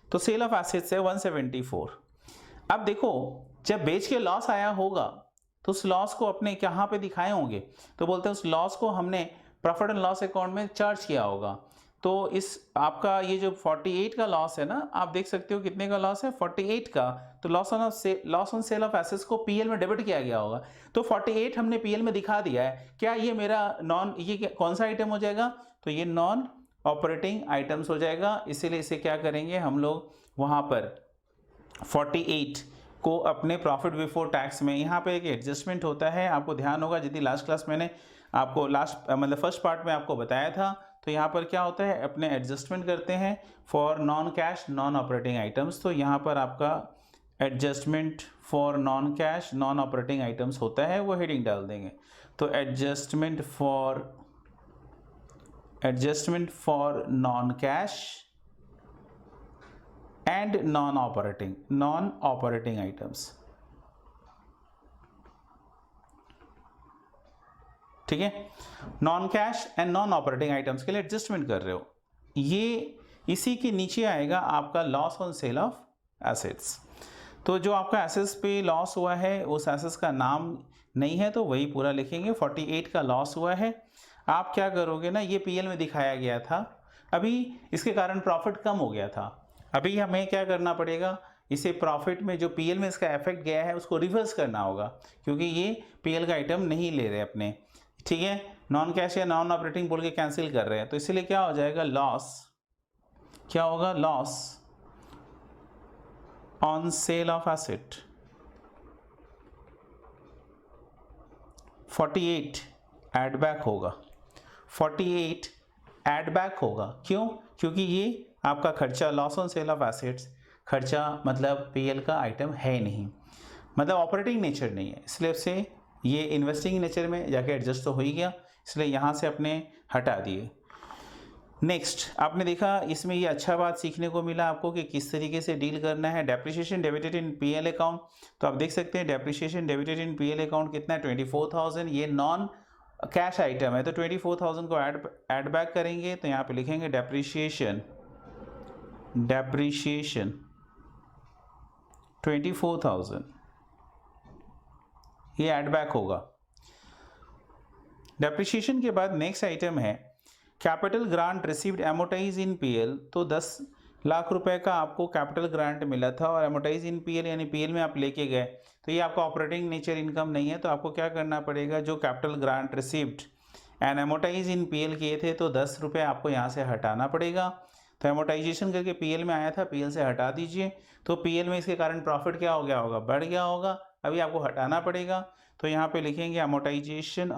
तो सेल ऑफ एसेट्स है 174। अब देखो जब बेच के लॉस आया होगा तो उस लॉस को अपने कहाँ पे दिखाए होंगे, तो बोलते हैं उस लॉस को हमने प्रॉफिट एंड लॉस अकाउंट में चार्ज किया होगा। तो इस आपका ये जो 48 का लॉस है ना, आप देख सकते हो कितने का लॉस है 48 का, तो loss on sale of assets को पीएल में डेबिट किया गया होगा, तो 48 हमने पीएल में दिखा दिया है। क्या ये मेरा कौन सा आइटम हो जाएगा, तो ये नॉन ऑपरेटिंग आइटम्स हो जाएगा, इसीलिए इसे क्या करेंगे हम लोग वहाँ पर 48 को अपने प्रॉफिट बिफोर टैक्स में, यहाँ पे एक एडजस्टमेंट होता है, आपको ध्यान होगा यदि लास्ट क्लास मैंने आपको मतलब फर्स्ट पार्ट में आपको बताया था, तो यहाँ पर क्या होता है अपने एडजस्टमेंट करते हैं for non cash non operating items, तो यहाँ पर आपका adjustment for non cash non operating items होता है, वो हेडिंग डाल देंगे। तो adjustment for non cash and non operating items, ठीक है, non cash and non operating items के लिए एडजस्टमेंट कर रहे हो। ये इसी के नीचे आएगा आपका loss on sale of assets, तो जो आपका एसेट्स पे लॉस हुआ है उस एसेट्स का नाम नहीं है तो वही पूरा लिखेंगे। 48 का लॉस हुआ है, आप क्या करोगे ना, ये पीएल में दिखाया गया था, अभी इसके कारण प्रॉफिट कम हो गया था, अभी हमें क्या करना पड़ेगा, इसे प्रॉफिट में जो पीएल में इसका इफेक्ट गया है उसको रिवर्स करना होगा, क्योंकि ये पीएल का आइटम नहीं ले रहे अपने, ठीक है, नॉन कैश या नॉन ऑपरेटिंग बोल के कैंसिल कर रहे हैं, तो इसीलिए क्या हो जाएगा लॉस, क्या होगा loss on sale of asset 48 add back होगा, 48 एड बैक होगा, क्यों, क्योंकि ये आपका खर्चा loss on sale of assets खर्चा मतलब पीएल का आइटम है नहीं, मतलब ऑपरेटिंग नेचर नहीं है, इसलिए से ये इन्वेस्टिंग नेचर में जाके एडजस्ट तो हो ही गया, इसलिए यहाँ से अपने हटा दिए। नेक्स्ट आपने देखा इसमें ये अच्छा बात सीखने को मिला आपको कि किस तरीके से डील करना है। Depreciation debited in PL account, तो आप देख सकते हैं depreciation debited in PL account कितना है 24,000, ये नॉन कैश आइटम है, तो 24,000 को ऐड बैक करेंगे, तो यहाँ पे लिखेंगे डेप्रिसिएशन 24,000, ये ऐड बैक होगा। डेप्रिसिएशन के बाद नेक्स्ट आइटम है कैपिटल ग्रांट रिसीव्ड एमोटाइज इन पीएल, तो 10 लाख रुपए का आपको कैपिटल ग्रांट मिला था और एमोटाइज इन पीएल यानी पीएल में आप लेके गए, तो ये आपका ऑपरेटिंग नेचर इनकम नहीं है, तो आपको क्या करना पड़ेगा, जो capital grant received and amortise in PL किए थे तो 10 रुपये आपको यहाँ से हटाना पड़ेगा। तो एमोटाइजेशन करके पीएल में आया था, पीएल से हटा दीजिए, तो पीएल में इसके कारण प्रॉफिट क्या हो गया होगा, बढ़ गया होगा, अभी आपको हटाना पड़ेगा, तो यहाँ पे लिखेंगे एमोटाइजेशन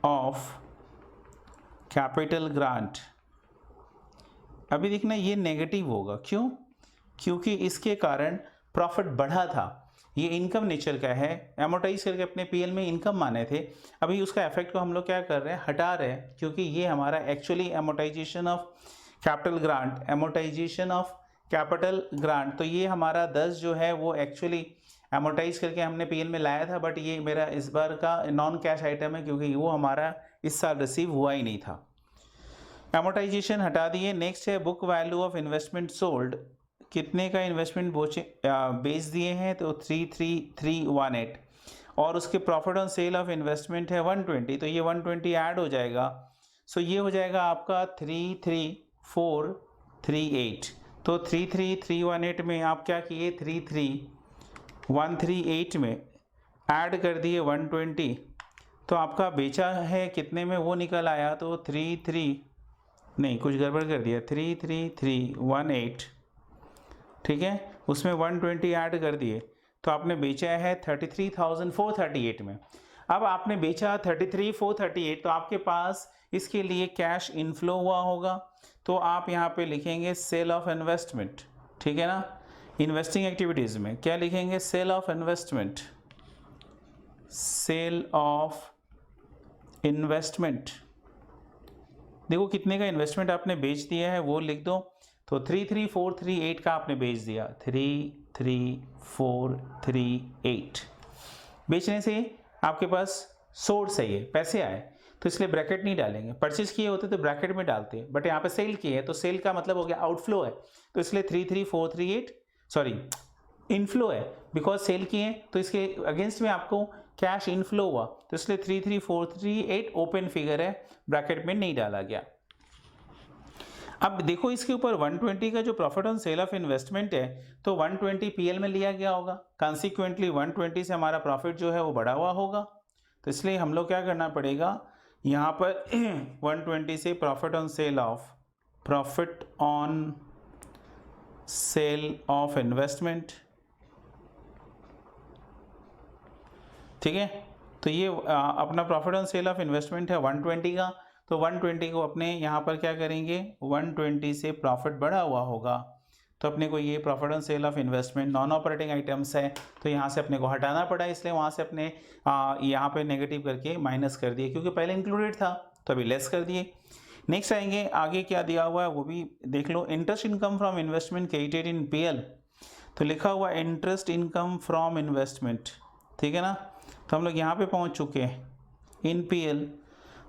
ऑफ कैपिटल ग्रांट। अभी देखना ये नेगेटिव होगा, क्यों, क्योंकि इसके कारण प्रॉफिट बढ़ा था, ये इनकम नेचर का है, एमोटाइज करके अपने पीएल में इनकम माने थे, अभी उसका इफेक्ट को हम लोग क्या कर रहे हैं, हटा रहे हैं, क्योंकि ये हमारा actually amortization of capital grant, तो ये हमारा 10 जो है वो एक्चुअली एमोटाइज करके हमने पीएल में लाया था, बट ये मेरा इस बार का नॉन कैश आइटम है, क्योंकि वो हमारा इस साल रिसीव हुआ ही नहीं था, एमोटाइजेशन हटा दिए। नेक्स्ट है book value of investment sold, कितने का इन्वेस्टमेंट बेच दिए हैं, तो 33318, और उसके profit on sale of investment है 120, तो ये 120 ऐड हो जाएगा, सो ये हो जाएगा आपका 33438, तो 33318 में आप क्या किए, 33138 में ऐड कर दिए 120, तो आपका बेचा है कितने में वो निकल आया, तो 33318, ठीक है, उसमें 120 ऐड कर दिए, तो आपने बेचा है 33,438 में। अब आपने बेचा 33,438, तो आपके पास इसके लिए कैश इनफ्लो हुआ होगा, तो आप यहाँ पे लिखेंगे सेल ऑफ इन्वेस्टमेंट, ठीक है ना, इन्वेस्टिंग एक्टिविटीज़ में क्या लिखेंगे, सेल ऑफ इन्वेस्टमेंट, देखो कितने का इन्वेस्टमेंट आपने बेच दिया है वो लिख दो, तो 33438 का आपने बेच दिया, 33438 बेचने से आपके पास सोर्स है, ये पैसे आए, तो इसलिए ब्रैकेट नहीं डालेंगे, परचेज किए होते तो ब्रैकेट में डालते हैं, बट यहाँ पे सेल किए हैं, तो सेल का मतलब हो गया आउटफ्लो है, तो इसलिए 33438 सॉरी इनफ्लो है, बिकॉज सेल किए, तो इसके अगेंस्ट में आपको कैश इनफ्लो हुआ, तो इसलिए 33438 ओपन फिगर है, ब्रैकेट में नहीं डाला गया। अब देखो इसके ऊपर 120 का जो profit on sale of investment है, तो 120 पीएल में लिया गया होगा, कॉन्सिक्वेंटली 120 से हमारा प्रॉफिट जो है वो बढ़ा हुआ होगा, तो इसलिए हम लोग क्या करना पड़ेगा, यहाँ पर 120 से profit on sale of investment, ठीक है, तो ये अपना profit on sale of investment है 120 का, तो 120 को अपने यहाँ पर क्या करेंगे, 120 से प्रॉफिट बढ़ा हुआ होगा, तो अपने को ये profit on sale of investment non operating items है, तो यहाँ से अपने को हटाना पड़ा, इसलिए वहाँ से अपने यहाँ पे नेगेटिव करके माइनस कर दिए, क्योंकि पहले इंक्लूडेड था तो अभी लेस कर दिए। नेक्स्ट आएंगे, आगे क्या दिया हुआ है वो भी देख लो, interest income from investment credited in PL, तो लिखा हुआ इंटरेस्ट इनकम फ्रॉम इन्वेस्टमेंट, ठीक है ना, तो हम लोग यहाँ पे पहुँच चुके हैं इन पीएल,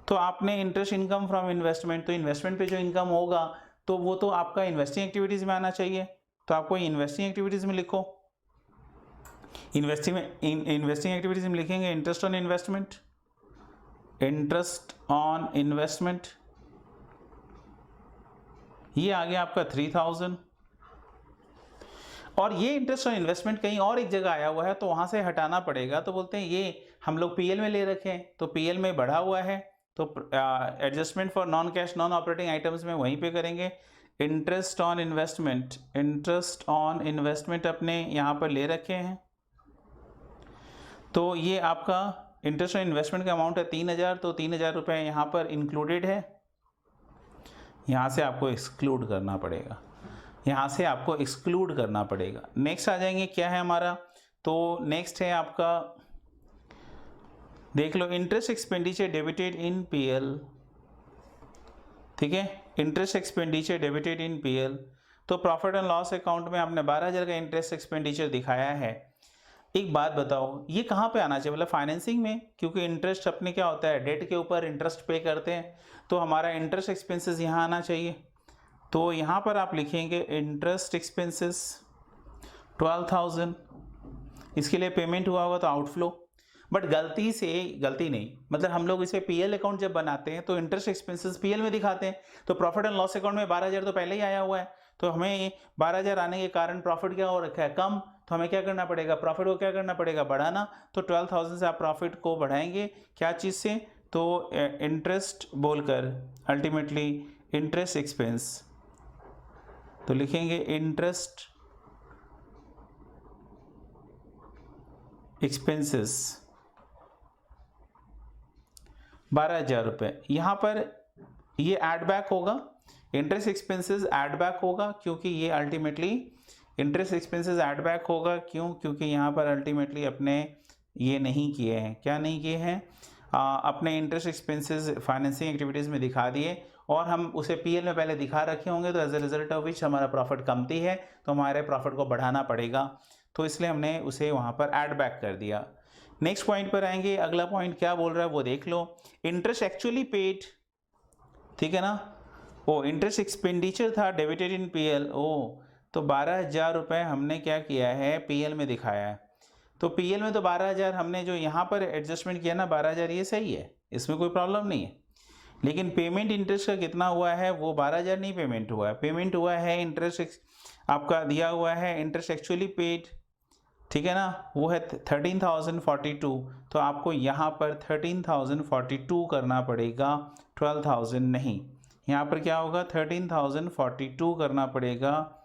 तो आपने इंटरेस्ट इनकम फ्रॉम इन्वेस्टमेंट, तो इन्वेस्टमेंट पे जो इनकम होगा तो वो तो आपका इन्वेस्टिंग एक्टिविटीज़ में आना चाहिए, तो आपको इन्वेस्टिंग एक्टिविटीज़ में लिखो, इन्वेस्टिंग एक्टिविटीज़ में लिखेंगे इंटरेस्ट ऑन इन्वेस्टमेंट, ये आ गया आपका 3000, और ये इंटरेस्ट ऑन इन्वेस्टमेंट कहीं और एक जगह आया हुआ है, तो वहाँ से हटाना पड़ेगा, तो बोलते हैं ये हम लोग पीएल में ले रखे हैं, तो पीएल में बढ़ा हुआ है, तो adjustment for non cash non operating items में वहीं पे करेंगे, इंटरेस्ट ऑन इन्वेस्टमेंट अपने यहाँ पर ले रखे हैं, तो ये आपका इंटरेस्ट ऑन इन्वेस्टमेंट का अमाउंट है 3000, तो 3000 रुपये यहाँ पर इंक्लूडेड है, यहाँ से आपको एक्सक्लूड करना पड़ेगा, यहाँ से आपको एक्सक्लूड करना पड़ेगा। नेक्स्ट आ जाएंगे, क्या है हमारा, तो नेक्स्ट है आपका, देख लो, interest expenditure debited in PL, ठीक है, interest expenditure debited in PL. तो प्रॉफिट एंड लॉस अकाउंट में आपने 12,000 का इंटरेस्ट एक्सपेंडिचर दिखाया है। एक बात बताओ, ये कहाँ पे आना चाहिए, मतलब फाइनेंसिंग में, क्योंकि इंटरेस्ट अपने क्या होता है, डेट के ऊपर इंटरेस्ट पे करते हैं, तो हमारा इंटरेस्ट एक्सपेंसेस यहाँ आना चाहिए। तो यहाँ पर आप लिखेंगे इंटरेस्ट एक्सपेंसेस 12,000, इसके लिए पेमेंट हुआ होगा तो आउटफ्लो। बट गलती नहीं, मतलब हम लोग इसे पीएल अकाउंट जब बनाते हैं तो इंटरेस्ट एक्सपेंसेस पीएल में दिखाते हैं, तो प्रॉफिट एंड लॉस अकाउंट में 12,000 तो पहले ही आया हुआ है, तो हमें 12,000 आने के कारण प्रॉफिट क्या हो रखा है, कम, तो हमें क्या करना पड़ेगा, प्रॉफिट को क्या करना पड़ेगा, बढ़ाना। तो 12,000 से आप प्रॉफिट को बढ़ाएंगे क्या चीज़ से, तो इंटरेस्ट बोलकर अल्टीमेटली इंटरेस्ट एक्सपेंस, तो लिखेंगे इंटरेस्ट एक्सपेंसेस 12,000 रुपये। यहाँ पर ये ऐड बैक होगा, इंटरेस्ट एक्सपेंसेस ऐड बैक होगा, क्योंकि ये ultimately interest expenses add back होगा, क्यों, क्योंकि यहाँ पर अल्टीमेटली अपने ये नहीं किए हैं, क्या नहीं किए हैं, अपने इंटरेस्ट एक्सपेंसेस फाइनेंसिंग एक्टिविटीज़ में दिखा दिए, और हम उसे पीएल में पहले दिखा रखे होंगे, तो as a result of which हमारा प्रॉफिट कमती है, तो हमारे प्रॉफिट को बढ़ाना पड़ेगा, तो इसलिए हमने उसे वहाँ पर ऐड बैक कर दिया। नेक्स्ट पॉइंट पर आएंगे, अगला पॉइंट क्या बोल रहा है वो देख लो, इंटरेस्ट एक्चुअली पेड, ठीक है ना, ओ इंटरेस्ट एक्सपेंडिचर था डेबिटेड इन पीएल, ओ तो 12,000 रुपये हमने क्या किया है, पीएल में दिखाया है, तो पीएल में तो 12,000 हमने जो यहाँ पर एडजस्टमेंट किया ना 12,000, ये सही है, इसमें कोई प्रॉब्लम नहीं है, लेकिन पेमेंट इंटरेस्ट का कितना हुआ है, वो 12,000 नहीं पेमेंट हुआ है, पेमेंट हुआ है इंटरेस्ट आपका दिया हुआ है इंटरेस्ट एक्चुअली पेड, ठीक है ना, वो है 13,042, तो आपको यहाँ पर 13,042 करना पड़ेगा, 12,000 नहीं, यहाँ पर क्या होगा 13,042 करना पड़ेगा,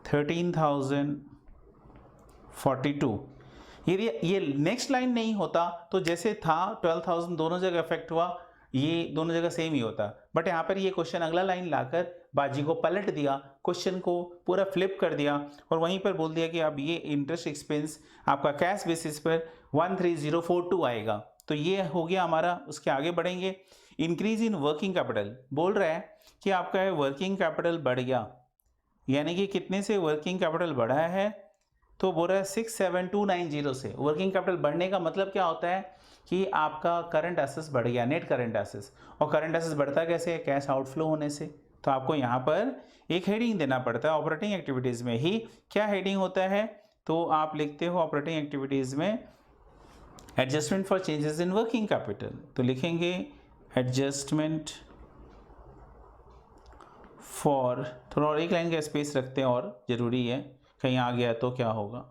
13,042। यदि ये नेक्स्ट लाइन नहीं होता तो जैसे था 12,000 दोनों जगह इफेक्ट हुआ, ये दोनों जगह सेम ही होता, बट यहाँ पर ये क्वेश्चन अगला लाइन लाकर बाजी को पलट दिया, क्वेश्चन को पूरा फ्लिप कर दिया, और वहीं पर बोल दिया कि अब ये इंटरेस्ट एक्सपेंस आपका कैश बेसिस पर 13,042 आएगा, तो ये हो गया हमारा। उसके आगे बढ़ेंगे, इंक्रीज इन वर्किंग कैपिटल, बोल रहा है कि आपका वर्किंग कैपिटल बढ़ गया, यानी कि कितने से वर्किंग कैपिटल बढ़ा है, तो बोल रहा है 67290 से। वर्किंग कैपिटल बढ़ने का मतलब क्या होता है कि आपका करंट एसेट्स बढ़ गया, नेट करंट एसेट्स, और करंट एसेट्स बढ़ता कैसे है, कैश आउटफ्लो होने से, तो आपको यहाँ पर एक हेडिंग देना पड़ता है, ऑपरेटिंग एक्टिविटीज़ में ही क्या हेडिंग होता है, तो आप लिखते हो ऑपरेटिंग एक्टिविटीज़ में adjustment for changes in working capital, तो लिखेंगे एडजस्टमेंट फॉर, थोड़ा और एक लाइन का स्पेस रखते हैं, और ज़रूरी है, कहीं आ गया तो क्या होगा,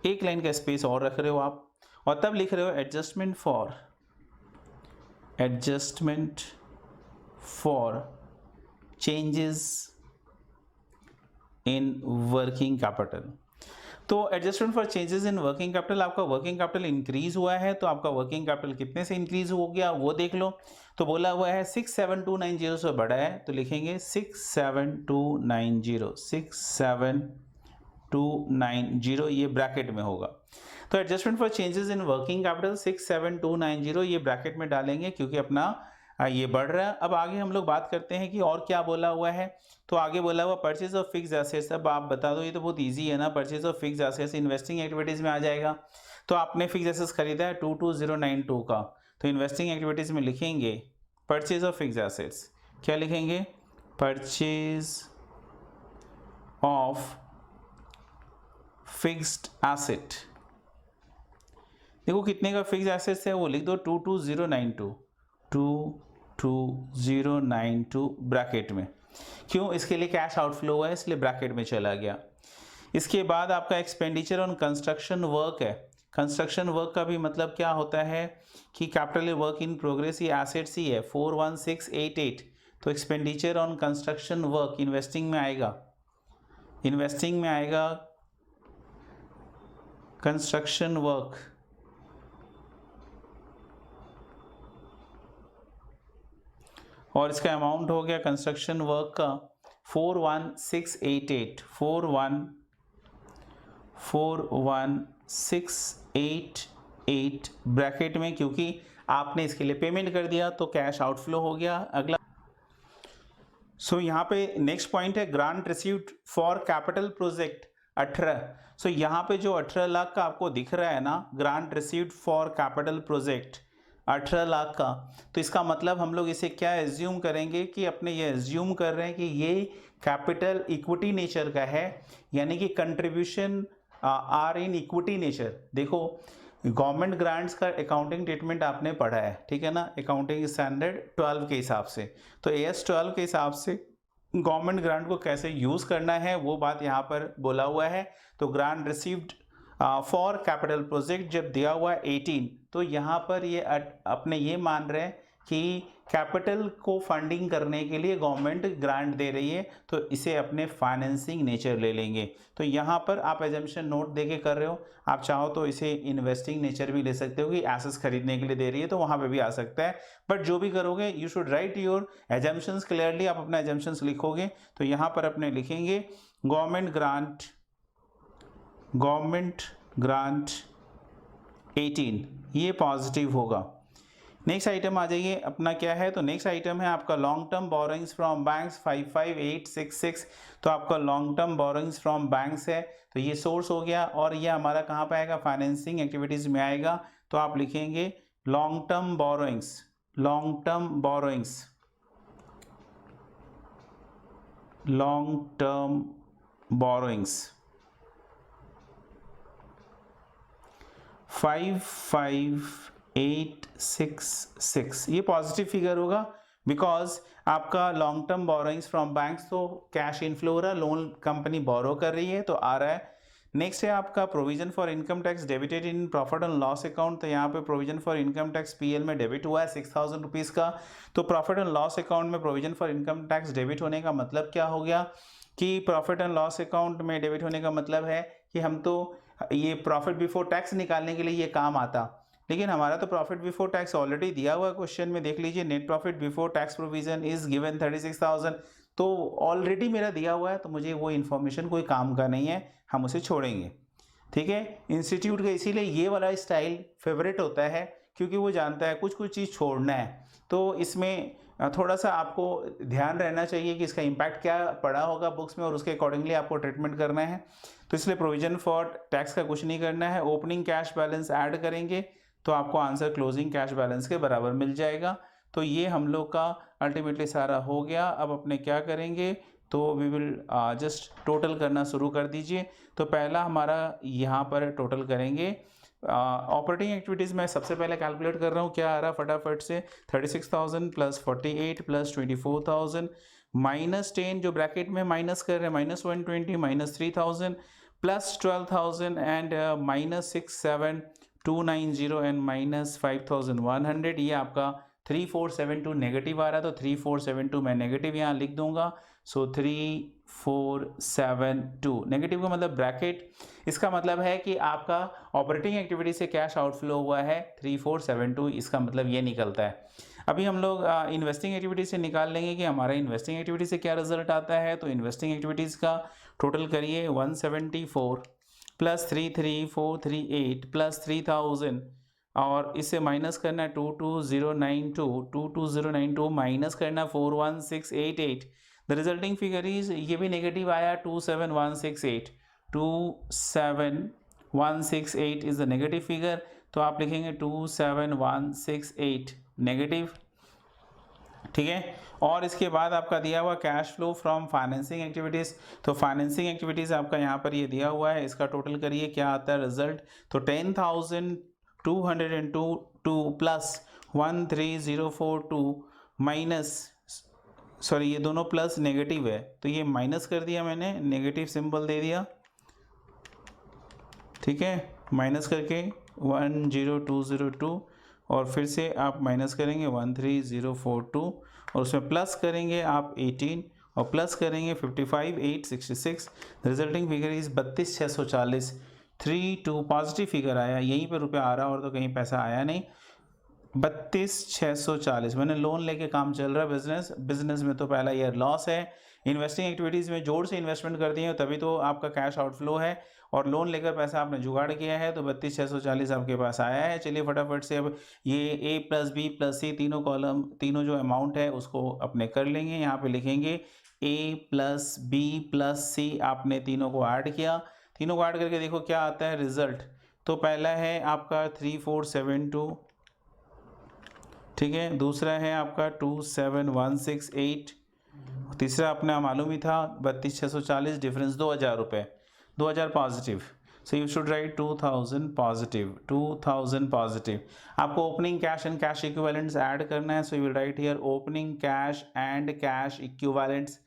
एक लाइन का स्पेस और रख रहे हो आप, और तब लिख रहे हो adjustment for changes in working capital. तो adjustment for changes in working capital, आपका वर्किंग कैपिटल इंक्रीज हुआ है, तो आपका वर्किंग कैपिटल कितने से इंक्रीज हो गया वो देख लो, तो बोला हुआ है 67290 से बढ़ा है, तो लिखेंगे 67290, 67290, ये ब्रैकेट में होगा, तो adjustment for changes in working capital 67290 ये ब्रैकेट में डालेंगे, क्योंकि अपना ये बढ़ रहा है। अब आगे हम लोग बात करते हैं कि और क्या बोला हुआ है, तो आगे बोला हुआ परचेज ऑफ फिक्स एसेट्स, अब आप बता दो, ये तो बहुत इजी है ना, purchase of fix assets investing activities में आ जाएगा, तो आपने फिक्स एसेट्स खरीदा है 22092 का, तो इन्वेस्टिंग एक्टिविटीज़ में लिखेंगे परचेज ऑफ फिक्स एसेट्स, क्या लिखेंगे, परचेज ऑफ फिक्स्ड एसेट, देखो कितने का फिक्स एसेट्स है वो लिख दो 22092 ब्रैकेट में, क्यों, इसके लिए कैश आउटफ्लो है इसलिए ब्रैकेट में चला गया। इसके बाद आपका एक्सपेंडिचर ऑन कंस्ट्रक्शन वर्क है, कंस्ट्रक्शन वर्क का भी मतलब क्या होता है कि कैपिटल वर्क इन प्रोग्रेस, ये एसेट्स ही है 41688, तो expenditure on construction work investing में आएगा, कंस्ट्रक्शन वर्क, और इसका अमाउंट हो गया कंस्ट्रक्शन वर्क का 41688 ब्रैकेट में, क्योंकि आपने इसके लिए पेमेंट कर दिया तो कैश आउटफ्लो हो गया। अगला यहाँ पे नेक्स्ट पॉइंट है grant received for capital project 18। यहाँ पे जो 18 लाख का आपको दिख रहा है ना, grant received for capital project 18 lakh का, तो इसका मतलब हम लोग इसे क्या एज्यूम करेंगे कि अपने ये एज्यूम कर रहे हैं कि ये कैपिटल इक्विटी नेचर का है, यानी कि contribution are in equity nature. देखो गवर्नमेंट ग्रांट्स का अकाउंटिंग ट्रीटमेंट आपने पढ़ा है, ठीक है ना, अकाउंटिंग स्टैंडर्ड 12 के हिसाब से। तो AS 12 के हिसाब से गवर्नमेंट ग्रांट को कैसे यूज़ करना है वो बात यहाँ पर बोला हुआ है। तो grant received for capital project जब दिया हुआ है 18, तो यहाँ पर ये अपने ये मान रहे हैं कि कैपिटल को फंडिंग करने के लिए गवर्नमेंट ग्रांट दे रही है, तो इसे अपने फाइनेंसिंग नेचर ले लेंगे। तो यहाँ पर आप एजम्पशन नोट देके कर रहे हो, आप चाहो तो इसे इन्वेस्टिंग नेचर भी ले सकते हो कि एसेट्स खरीदने के लिए दे रही है, तो वहाँ पे भी आ सकता है। बट जो भी करोगे you should right your assumptions clearly, आप अपना एजम्पशंस लिखोगे। तो यहाँ पर अपने लिखेंगे गवर्नमेंट ग्रांट 18, ये पॉजिटिव होगा। नेक्स्ट आइटम आ जाइए अपना क्या है, तो नेक्स्ट आइटम है आपका long term borrowings from banks 55866। तो आपका long term borrowings from banks है, तो ये सोर्स हो गया और ये हमारा कहाँ पे आएगा, फाइनेंसिंग एक्टिविटीज़ में आएगा। तो आप लिखेंगे लॉन्ग टर्म बोरोइंग्स 55866, ये पॉजिटिव फिगर होगा बिकॉज आपका long term borrowings from banks, तो कैश इनफ्लो हो रहा है, लोन कंपनी बोरो कर रही है तो आ रहा है। नेक्स्ट है आपका provision for income tax debited in profit and loss account. तो यहाँ पे provision for income tax PL में डेबिट हुआ है 6000 रुपीज़ का। तो प्रॉफिट एंड लॉस अकाउंट में provision for income tax debit होने का मतलब क्या हो गया कि प्रॉफिट एंड लॉस अकाउंट में डेबिट होने का मतलब है कि हम तो ये प्रॉफिट बिफोर टैक्स निकालने के लिए ये काम आता, लेकिन हमारा तो प्रॉफिट बिफोर टैक्स ऑलरेडी दिया हुआ है क्वेश्चन में। देख लीजिए net profit before tax provision is given 36,000, तो ऑलरेडी मेरा दिया हुआ है, तो मुझे वो इन्फॉर्मेशन कोई काम का नहीं है, हम उसे छोड़ेंगे। ठीक है, इंस्टीट्यूट का इसीलिए ये वाला स्टाइल फेवरेट होता है क्योंकि वो जानता है कुछ कुछ चीज़ छोड़ना है। तो इसमें थोड़ा सा आपको ध्यान रहना चाहिए कि इसका इम्पैक्ट क्या पड़ा होगा बुक्स में और उसके अकॉर्डिंगली आपको ट्रीटमेंट करना है। तो इसलिए प्रोविजन फॉर टैक्स का कुछ नहीं करना है। ओपनिंग कैश बैलेंस ऐड करेंगे तो आपको आंसर क्लोजिंग कैश बैलेंस के बराबर मिल जाएगा। तो ये हम लोग का अल्टीमेटली सारा हो गया। अब अपने क्या करेंगे, तो वी विल जस्ट टोटल करना शुरू कर दीजिए। तो पहला हमारा यहाँ पर टोटल करेंगे ऑपरेटिंग एक्टिविटीज़ में। सबसे पहले कैलकुलेट कर रहा हूँ क्या आ रहा फटाफट से, 36,000 प्लस 48 प्लस 24,000 माइनस 10 जो ब्रैकेट में माइनस कर रहे हैं minus 120 minus 3,000 plus 12,000 and minus 67290 and minus 5,100। ये आपका 3472 नेगेटिव आ रहा है, तो 3472 मैं नेगेटिव यहाँ लिख दूंगा। सो 3472 नेगेटिव का मतलब ब्रैकेट, इसका मतलब है कि आपका ऑपरेटिंग एक्टिविटी से कैश आउटफ्लो हुआ है 3472, इसका मतलब ये निकलता है। अभी हम लोग इन्वेस्टिंग एक्टिविटी से निकाल लेंगे कि हमारा इन्वेस्टिंग एक्टिविटी से क्या रिजल्ट आता है। तो इन्वेस्टिंग एक्टिविटीज़ का टोटल करिए 174 प्लस 33438 प्लस 3000 और इससे माइनस करना 22092 माइनस करना 41688। द रिजल्टिंग फिगर इज, ये भी नेगेटिव आया 27168 इज द नेगेटिव फिगर। तो आप लिखेंगे 27168 नेगेटिव, ठीक है। और इसके बाद आपका दिया हुआ cash flow from financing activities. तो फाइनेंसिंग एक्टिविटीज़ आपका यहाँ पर ये दिया हुआ है, इसका टोटल करिए क्या आता है रिजल्ट। तो 10,202 प्लस 13042 माइनस, सॉरी ये दोनों प्लस नेगेटिव है तो ये माइनस कर दिया मैंने, नेगेटिव सिंबल दे दिया, ठीक है। माइनस करके 10202 और फिर से आप माइनस करेंगे 13042 और उसमें प्लस करेंगे आप 18 और प्लस करेंगे 55,866। Resulting figure is 32,640। 32 positive figure आया, यहीं पर रुपया आ रहा और तो कहीं पैसा आया नहीं। 32,640 मैंने लोन लेके काम चल रहा है, बिजनेस में तो पहला ईयर लॉस है। इन्वेस्टिंग एक्टिविटीज़ में जोर से इन्वेस्टमेंट कर दिए तभी तो आपका कैश आउटफ्लो है, और लोन लेकर पैसा आपने जुगाड़ किया है, तो 32,640 आपके पास आया है। चलिए फटाफट से अब ये ए प्लस बी प्लस सी तीनों कॉलम, तीनों जो अमाउंट है उसको अपने कर लेंगे। यहाँ पे लिखेंगे ए प्लस बी प्लस सी, आपने तीनों को ऐड किया, तीनों को ऐड करके देखो क्या आता है रिजल्ट। तो पहला है आपका 3472, ठीक है, दूसरा है आपका 27,168, तीसरा अपना मालूम ही था 32,640, डिफरेंस 2,000 रुपये, 2,000 positive. So you should write 2,000 positive, 2,000 positive. आपको opening cash and cash equivalents add करना है, so you will write here opening cash and cash equivalents.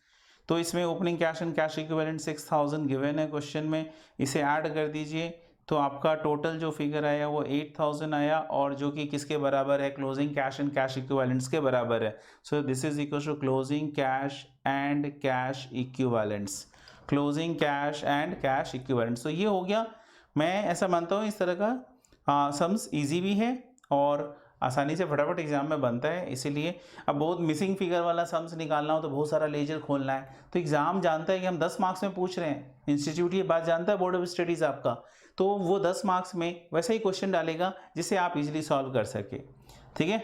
तो इसमें opening cash and cash equivalent 6,000 given है क्वेश्चन में, इसे add कर दीजिए तो आपका टोटल जो फिगर आया वो 8,000 आया, और जो कि किसके बराबर है, closing cash and cash equivalents के बराबर है। So this is equal to closing cash and cash equivalents, closing cash and cash equivalents. तो ये हो गया। मैं ऐसा मानता हूँ इस तरह का सम्स इजी भी है और आसानी से फटाफट एग्जाम में बनता है, इसीलिए अब बहुत मिसिंग फिगर वाला सम्स निकालना हो तो बहुत सारा लेजर खोलना है। तो एग्जाम जानता है कि हम 10 मार्क्स में पूछ रहे हैं, इंस्टीट्यूट ये बात जानता है, बोर्ड ऑफ स्टडीज़ आपका, तो वो 10 मार्क्स में वैसा ही क्वेश्चन डालेगा जिसे आप इजीली सॉल्व कर सके। ठीक है,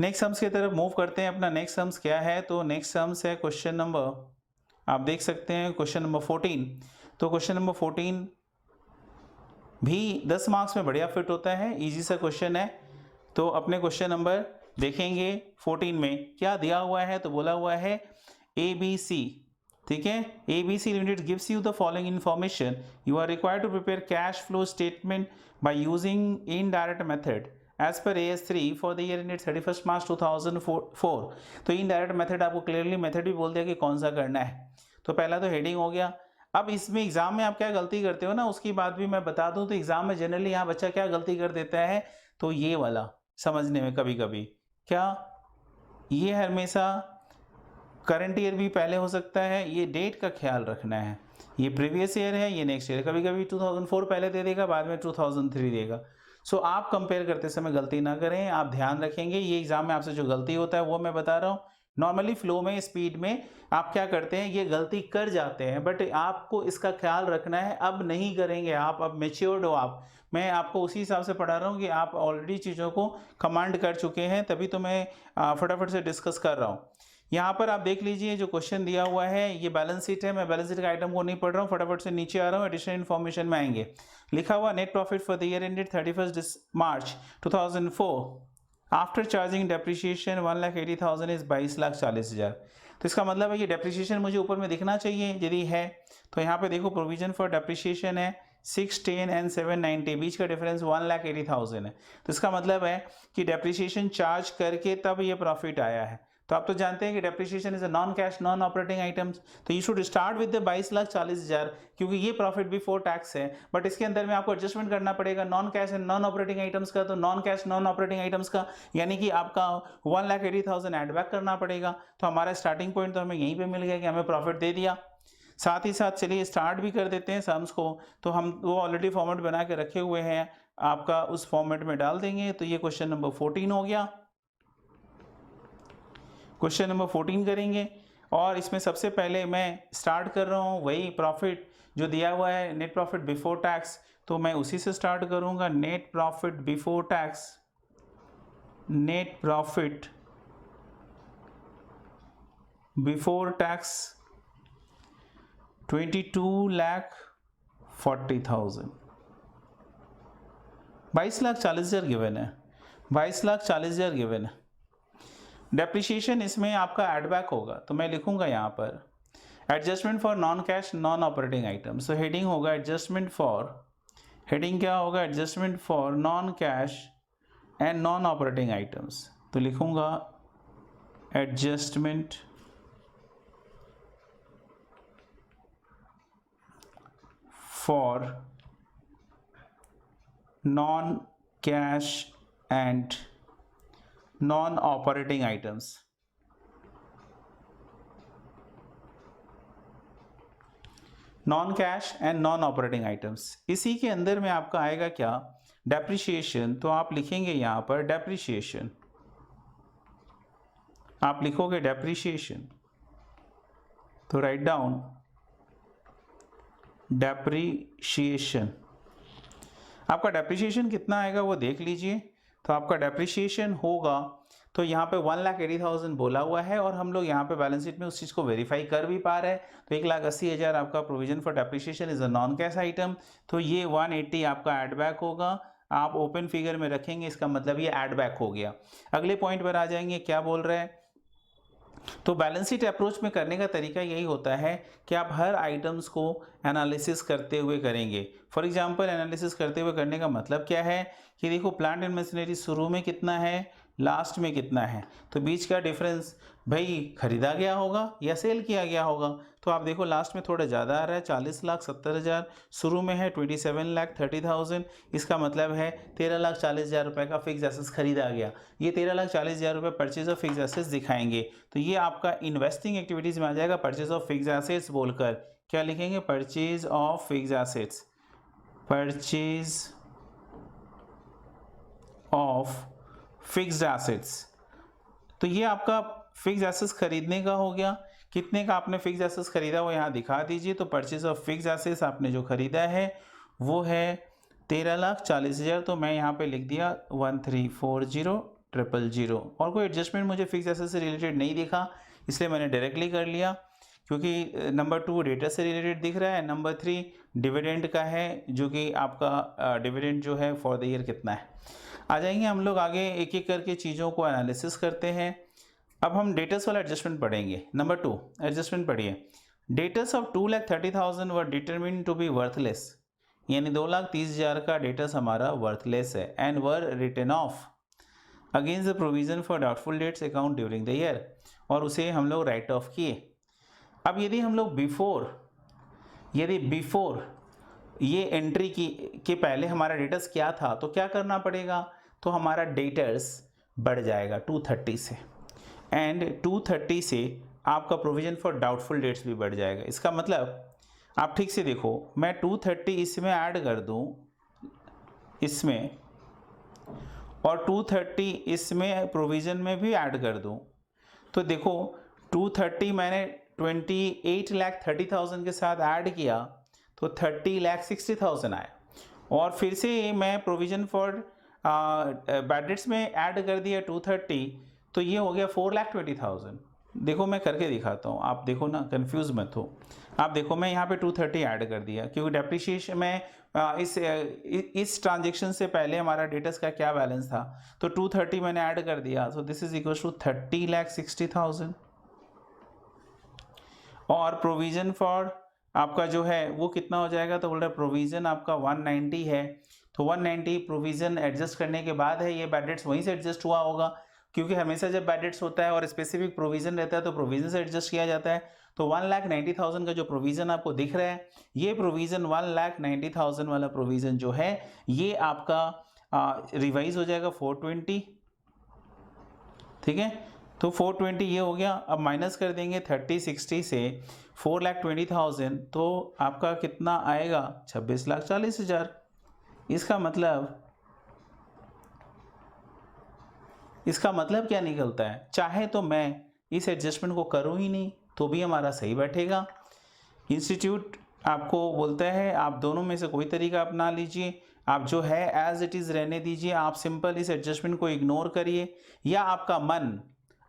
नेक्स्ट सम्स की तरफ मूव करते हैं। अपना नेक्स्ट सम्स क्या है, तो नेक्स्ट सम्स है क्वेश्चन नंबर, आप देख सकते हैं क्वेश्चन नंबर 14। तो क्वेश्चन नंबर 14 भी 10 मार्क्स में बढ़िया फिट होता है, इजी सा क्वेश्चन है। तो अपने क्वेश्चन नंबर देखेंगे 14 में क्या दिया हुआ है, तो बोला हुआ है ABC, ठीक है, ABC limited gives you the following information, you are required to prepare cash flow statement by using indirect method as per AS3 for the year ended 31 March 2004। तो इनडायरेक्ट मेथड आपको क्लियरली मेथड भी बोल दिया कि कौन सा करना है। तो पहला तो हेडिंग हो गया। अब इसमें एग्जाम में आप क्या गलती करते हो ना, उसकी बात भी मैं बता दूं। तो एग्जाम में जनरली यहाँ बच्चा क्या गलती कर देता है, तो ये वाला समझने में कभी कभी क्या, ये हमेशा करंट ईयर भी पहले हो सकता है, ये डेट का ख्याल रखना है, ये प्रीवियस ईयर है, ये नेक्स्ट ईयर, कभी कभी 2004 पहले दे देगा, बाद में 2003 देगा। सो आप कंपेयर करते समय गलती ना करें, आप ध्यान रखेंगे। ये एग्जाम में आपसे जो गलती होता है वो मैं बता रहा हूँ। नॉर्मली फ्लो में, स्पीड में आप क्या करते हैं, ये गलती कर जाते हैं, बट आपको इसका ख्याल रखना है, अब नहीं करेंगे आप, अब मेच्योर्ड हो आप। मैं आपको उसी हिसाब से पढ़ा रहा हूँ कि आप ऑलरेडी चीज़ों को कमांड कर चुके हैं, तभी तो मैं फटाफट से डिस्कस कर रहा हूँ। यहाँ पर आप देख लीजिए जो क्वेश्चन दिया हुआ है, ये बैलेंस शीट है, मैं बैलेंस शीट का आइटम को नहीं पढ़ रहा हूँ, फटाफट से नीचे आ रहा हूँ, एडिशनल इन्फॉर्मेशन में आएंगे। लिखा हुआ net profit for the year ended 31 March 2004 after charging depreciation 1,80,000 is 22,40,000। तो इसका मतलब है कि डेप्रिसिएशन मुझे ऊपर में दिखना चाहिए, यदि है तो यहाँ पे देखो प्रोविजन फॉर डेप्रिसिएशन है 610 एंड 790, बीच का डिफरेंस 1,80,000 है। तो इसका मतलब है कि डेप्रिसिएशन चार्ज करके तब ये प्रॉफिट आया है। तो आप तो जानते हैं कि depreciation is a non cash non operating items, तो you should start with the 22,40,000 क्योंकि ये प्रॉफिट बिफोर टैक्स है। बट इसके अंदर में आपको एडजस्टमेंट करना पड़ेगा non cash and non operating items का। तो non cash non operating items का यानी कि आपका 1,80,000 एड बैक करना पड़ेगा। तो हमारा स्टार्टिंग पॉइंट तो हमें यहीं पे मिल गया कि हमें प्रॉफिट दे दिया। साथ ही साथ चलिए स्टार्ट भी कर देते हैं सम्स को। तो हम वो ऑलरेडी फॉर्मेट बना के रखे हुए हैं, आपका उस फॉर्मेट में डाल देंगे। तो ये क्वेश्चन नंबर 14 हो गया। क्वेश्चन नंबर 14 करेंगे और इसमें सबसे पहले मैं स्टार्ट कर रहा हूँ वही प्रॉफिट जो दिया हुआ है, नेट प्रॉफिट बिफोर टैक्स। तो मैं उसी से स्टार्ट करूँगा, net profit before tax, net profit before tax 22,40,000, 22,40,000 given है, 22,40,000 गिवन है। डेप्रिसिएशन इसमें आपका एडबैक होगा, तो मैं लिखूंगा यहाँ पर adjustment for non cash non operating item. So heading होगा एडजस्टमेंट फॉर, हेडिंग क्या होगा, adjustment for non cash and non operating items. तो लिखूंगा adjustment for non cash and non operating items. Non cash and non operating items, इसी के अंदर में आपका आएगा क्या, डेप्रिसिएशन, तो आप लिखेंगे यहाँ पर डेप्रिसिएशन, आप लिखोगे डेप्रिसिएशन, तो राइट डाउन डेप्रिसिएशन। आपका डेप्रिसिएशन कितना आएगा वो देख लीजिए। तो आपका डेप्रिसिएशन होगा, तो यहाँ पे 1,80,000 बोला हुआ है और हम लोग यहाँ पे बैलेंस शीट में उस चीज़ को वेरीफाई कर भी पा रहे हैं। तो 1,80,000 आपका provision for depreciation is a non cash item, तो ये 180 आपका एड बैक होगा। आप ओपन फिगर में रखेंगे, इसका मतलब ये एड बैक हो गया। अगले पॉइंट पर आ जाएंगे, क्या बोल रहे हैं। तो बैलेंस शीट अप्रोच में करने का तरीका यही होता है कि आप हर आइटम्स को एनालिसिस करते हुए करेंगे। फॉर एग्जांपल एनालिसिस करते हुए करने का मतलब क्या है कि देखो प्लांट एंड मशीनरी शुरू में कितना है, लास्ट में कितना है, तो बीच का डिफरेंस भाई खरीदा गया होगा या सेल किया गया होगा। तो आप देखो लास्ट में थोड़ा ज़्यादा आ रहा है, 40,70,000, शुरू में है 27,30,000, इसका मतलब है 13,40,000 रुपये का फिक्स एसेट्स खरीदा गया। ये 13,40,000 रुपये परचेज ऑफ फिक्स एसेट्स दिखाएंगे। तो ये आपका इन्वेस्टिंग एक्टिविटीज़ में आ जाएगा, परचेज ऑफ फिक्स एसेट्स बोलकर क्या लिखेंगे, purchase of fix assets, purchase of fixed assets. तो ये आपका फिक्स एसेट्स खरीदने का हो गया। कितने का आपने फिक्स एसेट्स खरीदा वो यहाँ दिखा दीजिए। तो परचेज ऑफ फिक्स एसेट्स आपने जो खरीदा है वो है 13,40,000, तो मैं यहाँ पे लिख दिया 1340,000 और कोई एडजस्टमेंट मुझे फिक्स एसेट्स से रिलेटेड नहीं दिखा, इसलिए मैंने डायरेक्टली कर लिया, क्योंकि नंबर 2 डेटा से रिलेटेड दिख रहा है, नंबर 3 डिविडेंड का है, जो कि आपका डिविडेंड जो है फॉर द ईयर कितना है। आ जाएंगे हम लोग आगे, एक एक करके चीज़ों को एनालिसिस करते हैं। अब हम डेटर्स वाला एडजस्टमेंट पढ़ेंगे। नंबर 2 एडजस्टमेंट पढ़िए। Debtors of 2,30,000 were determined to be worthless, यानी 2,30,000 का डेटर्स हमारा वर्थलेस है, and were written off against the provision for doubtful debts account during the year, और उसे हम लोग राइट ऑफ किए। अब यदि हम लोग बिफोर ये एंट्री के पहले हमारा डेटर्स क्या था, तो क्या करना पड़ेगा, तो हमारा डेटर्स बढ़ जाएगा 230 से, एंड 230 से आपका प्रोविजन फॉर डाउटफुल डेट्स भी बढ़ जाएगा। इसका मतलब आप ठीक से देखो, मैं 230 इसमें ऐड कर दूं इसमें, और 230 इसमें प्रोविजन में भी ऐड कर दूं, तो देखो 230 मैंने 28,30,000 के साथ ऐड किया तो 30,60,000 आए, और फिर से मैं प्रोविजन फॉर बैड डेट्स में ऐड कर दिया 230, तो ये हो गया 4,20,000। देखो मैं करके दिखाता हूँ, आप देखो ना, कंफ्यूज मत हो। आप देखो मैं यहाँ पे 230 ऐड कर दिया, क्योंकि डेप्रिसिएशन में इस ट्रांजेक्शन से पहले हमारा डेटर्स का क्या बैलेंस था, तो 230 मैंने ऐड कर दिया, so this is equal to 30,60,000। और प्रोविजन फॉर आपका जो है वो कितना हो जाएगा, तो बोल रहा है प्रोविजन आपका 190 है, तो 190 प्रोविजन एडजस्ट करने के बाद है, ये बैड डेट्स वहीं से एडजस्ट हुआ होगा, क्योंकि हमेशा जब बैड डेट्स होता है और स्पेसिफिक प्रोविजन रहता है तो प्रोविजन से एडजस्ट किया जाता है। तो 1,90,000 का जो प्रोविजन आपको दिख रहा है, ये प्रोविजन 1,90,000 वाला प्रोविजन जो है ये आपका रिवाइज हो जाएगा 420, ठीक है। तो 420 ये हो गया। अब माइनस कर देंगे 30/60 से 4,20,000, तो आपका कितना आएगा, 26,40,000। इसका मतलब क्या निकलता है, चाहे तो मैं इस एडजस्टमेंट को करूं ही नहीं तो भी हमारा सही बैठेगा। इंस्टीट्यूट आपको बोलता है आप दोनों में से कोई तरीका अपना लीजिए, आप जो है एज इट इज़ रहने दीजिए, आप सिंपल इस एडजस्टमेंट को इग्नोर करिए, या आपका मन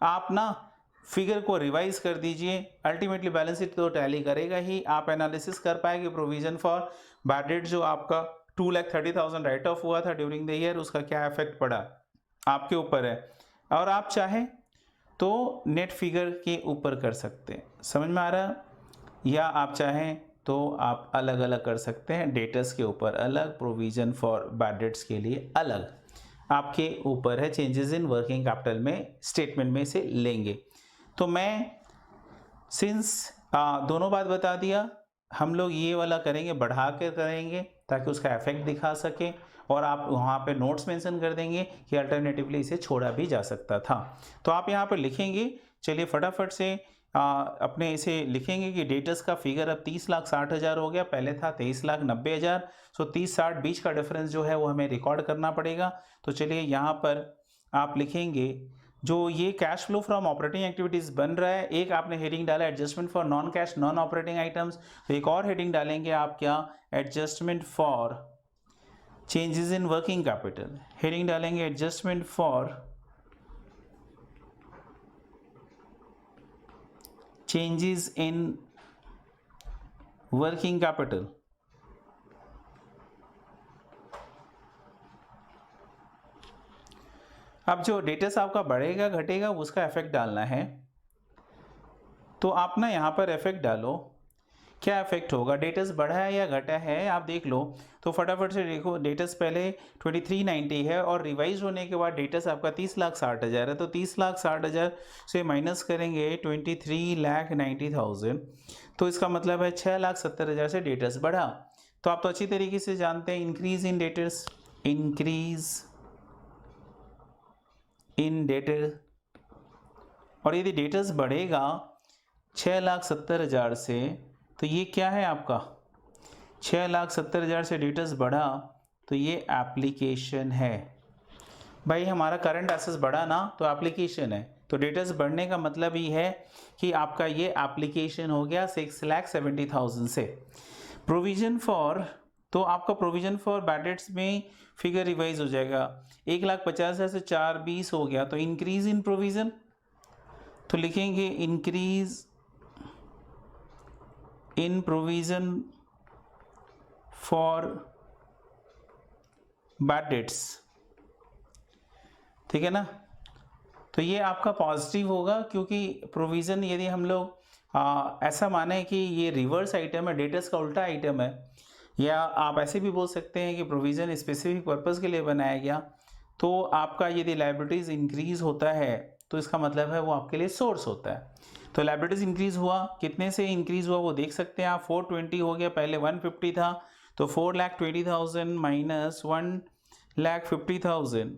आप ना फिगर को रिवाइज कर दीजिए। अल्टीमेटली बैलेंस शीट तो टैली करेगा ही, आप एनालिसिस कर पाएंगे प्रोविजन फॉर बैड डेट जो आपका 2,30,000 राइट ऑफ हुआ था ड्यूरिंग द ईयर, उसका क्या इफेक्ट पड़ा आपके ऊपर है। और आप चाहें तो नेट फिगर के ऊपर कर सकते हैं, समझ में आ रहा, या आप चाहें तो आप अलग अलग कर सकते हैं, डेटर्स के ऊपर अलग, प्रोविजन फॉर बैड डेट्स के लिए अलग, आपके ऊपर है। चेंजेस इन वर्किंग कैपिटल में स्टेटमेंट में से लेंगे। तो मैं सिंस दोनों बात बता दिया, हम लोग ये वाला करेंगे, बढ़ा कर करेंगे ताकि उसका इफेक्ट दिखा सके, और आप वहाँ पे नोट्स मेंशन कर देंगे कि अल्टरनेटिवली इसे छोड़ा भी जा सकता था। तो आप यहाँ पर लिखेंगे, चलिए फटाफट से अपने इसे लिखेंगे कि डेटर्स का फिगर अब 30,60,000 हो गया, पहले था 23,90,000। सो 30-60 बीच का डिफरेंस जो है वो हमें रिकॉर्ड करना पड़ेगा। तो चलिए यहाँ पर आप लिखेंगे जो ये cash flow from operating activities बन रहा है, एक आपने हेडिंग डाला adjustment for non cash non operating items, तो एक और हेडिंग डालेंगे आप क्या, adjustment for changes in working capital. Heading डालेंगे adjustment for changes in working capital. अब जो डेटर्स आपका बढ़ेगा घटेगा उसका इफेक्ट डालना है। तो आप ना यहाँ पर इफेक्ट डालो, क्या इफेक्ट होगा, डेटर्स बढ़ा है या घटा है आप देख लो। तो फटाफट से देखो, डेटर्स पहले 2390 है और रिवाइज होने के बाद डेटर्स आपका 30,60,000 है। तो 30,60,000 से माइनस करेंगे 23,90,000, तो इसका मतलब है 6,70,000 से डेटर्स बढ़ा। तो आप तो अच्छी तरीके से जानते हैं increase in debtors, increase in debtor. और यदि डेटर्स बढ़ेगा 6,70,000 से, तो ये क्या है आपका, 6,70,000 से डेटर्स बढ़ा तो ये एप्लीकेशन है। भाई हमारा करंट एसेट्स बढ़ा ना, तो एप्लीकेशन है। तो डेटर्स बढ़ने का मतलब ही है कि आपका ये एप्लीकेशन हो गया 6,70,000 से। प्रोविजन फॉर, तो आपका प्रोविजन फॉर बैड डेट्स में फिगर रिवाइज हो जाएगा, 1,50,000 से 420 हो गया, तो इंक्रीज इन प्रोविजन। तो लिखेंगे increase in provision for bad debts, ठीक है ना। तो ये आपका पॉजिटिव होगा, क्योंकि प्रोविजन यदि हम लोग ऐसा माने कि ये रिवर्स आइटम है, डेटर्स का उल्टा आइटम है, या आप ऐसे भी बोल सकते हैं कि प्रोविजन स्पेसिफिक पर्पस के लिए बनाया गया। तो आपका यदि लायबिलिटीज इंक्रीज होता है तो इसका मतलब है वो आपके लिए सोर्स होता है। तो लायबिलिटीज इंक्रीज हुआ, कितने से इंक्रीज हुआ वो देख सकते हैं आप, 420 हो गया, पहले 150 था, तो 4,20,000 माइनस 1,50,000,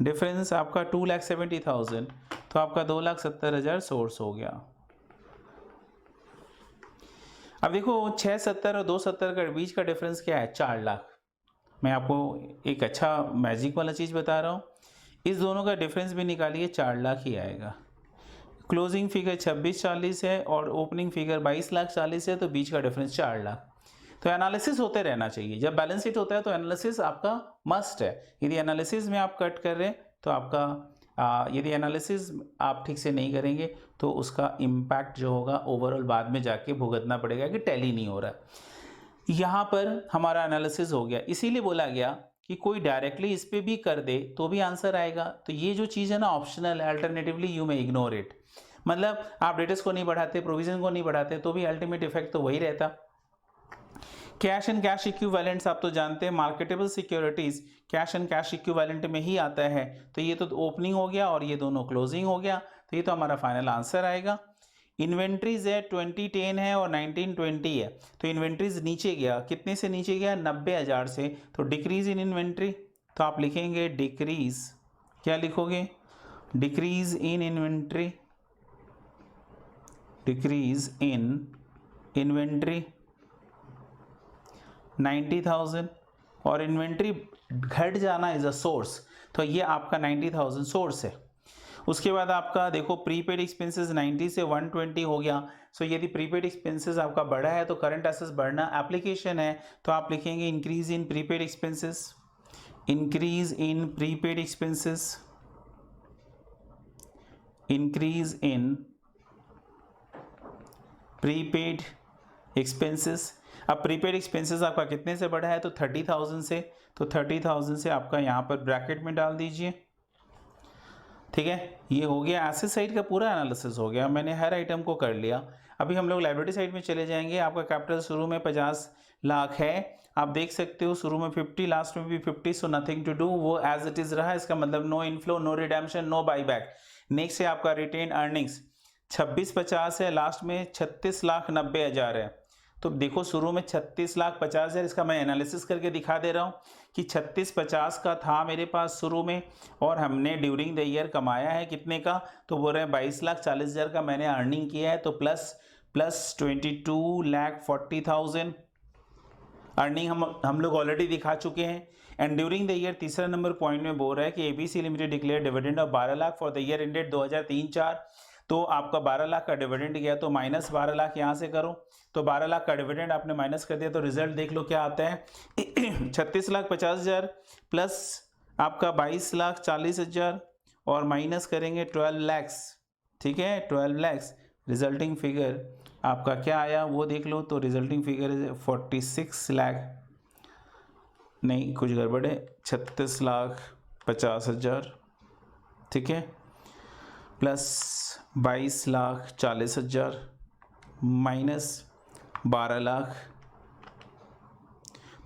डिफरेंस आपका 2,70,000, तो आपका 2,70,000 सोर्स हो गया। अब देखो 670 और 270 का बीच का डिफरेंस क्या है, 4 लाख। मैं आपको एक अच्छा मैजिक वाला चीज़ बता रहा हूँ, इस दोनों का डिफरेंस भी निकालिए, 4 लाख ही आएगा। क्लोजिंग फिगर 2640 है और ओपनिंग फिगर 22,40,000 है, तो बीच का डिफरेंस 4 लाख। तो एनालिसिस होते रहना चाहिए, जब बैलेंस शीट होता है तो एनालिसिस आपका मस्ट है। यदि एनालिसिस में आप कट कर रहे हैं तो आपका यदि एनालिसिस आप ठीक से नहीं करेंगे तो उसका इम्पैक्ट जो होगा ओवरऑल बाद में जाके भुगतना पड़ेगा कि टैली नहीं हो रहा है। यहाँ पर हमारा एनालिसिस हो गया, इसीलिए बोला गया कि कोई डायरेक्टली इस पे भी कर दे तो भी आंसर आएगा। तो ये जो चीज़ है ना ऑप्शनल है, अल्टरनेटिवली यू में इग्नोर इट। मतलब आप डेटर्स को नहीं बढ़ाते, प्रोविजन को नहीं बढ़ाते, तो भी अल्टीमेट इफेक्ट तो वही रहता। कैश एंड कैश इक्विवेलेंट्स आप तो जानते हैं, marketable securities cash and cash equivalent में ही आता है। तो ये तो ओपनिंग हो गया और ये दोनों क्लोजिंग हो गया, तो ये तो हमारा फाइनल आंसर आएगा। इन्वेंट्रीज है 2010 है और 1920 है, तो इन्वेंट्रीज नीचे गया, कितने से नीचे गया, 90,000 से, तो डिक्रीज इन इन्वेंट्री। तो आप लिखेंगे डिक्रीज, क्या लिखोगे, decrease in inventory, decrease in inventory 90,000, और इन्वेंट्री घट जाना इज अ सोर्स, तो ये आपका 90,000 सोर्स है। उसके बाद आपका देखो प्रीपेड एक्सपेंसेस 90 से 120 हो गया। सो यदि प्रीपेड एक्सपेंसेस आपका बढ़ा है तो करंट एसेट्स बढ़ना एप्लीकेशन है, तो आप लिखेंगे increase in prepaid expenses, increase in prepaid expenses, increase in prepaid expenses. अब प्रीपेड एक्सपेंसेस आपका कितने से बढ़ा है, तो 30,000 से, तो 30,000 से आपका यहाँ पर ब्रैकेट में डाल दीजिए, ठीक है। ये हो गया एसेट साइड का पूरा एनालिसिस हो गया, मैंने हर आइटम को कर लिया। अभी हम लोग लायबिलिटी साइड में चले जाएंगे। आपका कैपिटल शुरू में 50 लाख है, आप देख सकते हो शुरू में 50, लास्ट में भी 50, सो नथिंग टू डू, वो एज इट इज रहा, इसका मतलब no inflow, no redemption, no buyback. Next है आपका रिटेन अर्निंग्स 2650 है, लास्ट में 36,90,000 है, तो देखो शुरू में 36,50,000, इसका मैं एनालिसिस करके दिखा दे रहा हूँ कि 3650 का था मेरे पास शुरू में, और हमने ड्यूरिंग द ईयर कमाया है कितने का, तो बोल रहे हैं 22,40,000 का मैंने अर्निंग किया है, तो प्लस 22,40,000 अर्निंग हम लोग ऑलरेडी दिखा चुके हैं। एंड ड्यूरिंग द ईयर तीसरा नंबर पॉइंट में बोल रहा है कि ABC limited declare dividend of 12 lakh for the year ended 2003-4। तो आपका 12 लाख का डिविडेंड गया, तो माइनस 12 लाख यहाँ से करो, तो 12 लाख का डिविडेंड आपने माइनस कर दिया, तो रिजल्ट देख लो क्या आता है 36,50,000 प्लस आपका 22,40,000 और माइनस करेंगे 12 लैक्स, ठीक है 12 लैक्स, रिजल्टिंग फिगर आपका क्या आया वो देख लो। तो रिजल्टिंग फिगर 46 लाख, नहीं कुछ गड़बड़ है, 36,50,000, ठीक है, प्लस 22,40,000 माइनस 12 लाख,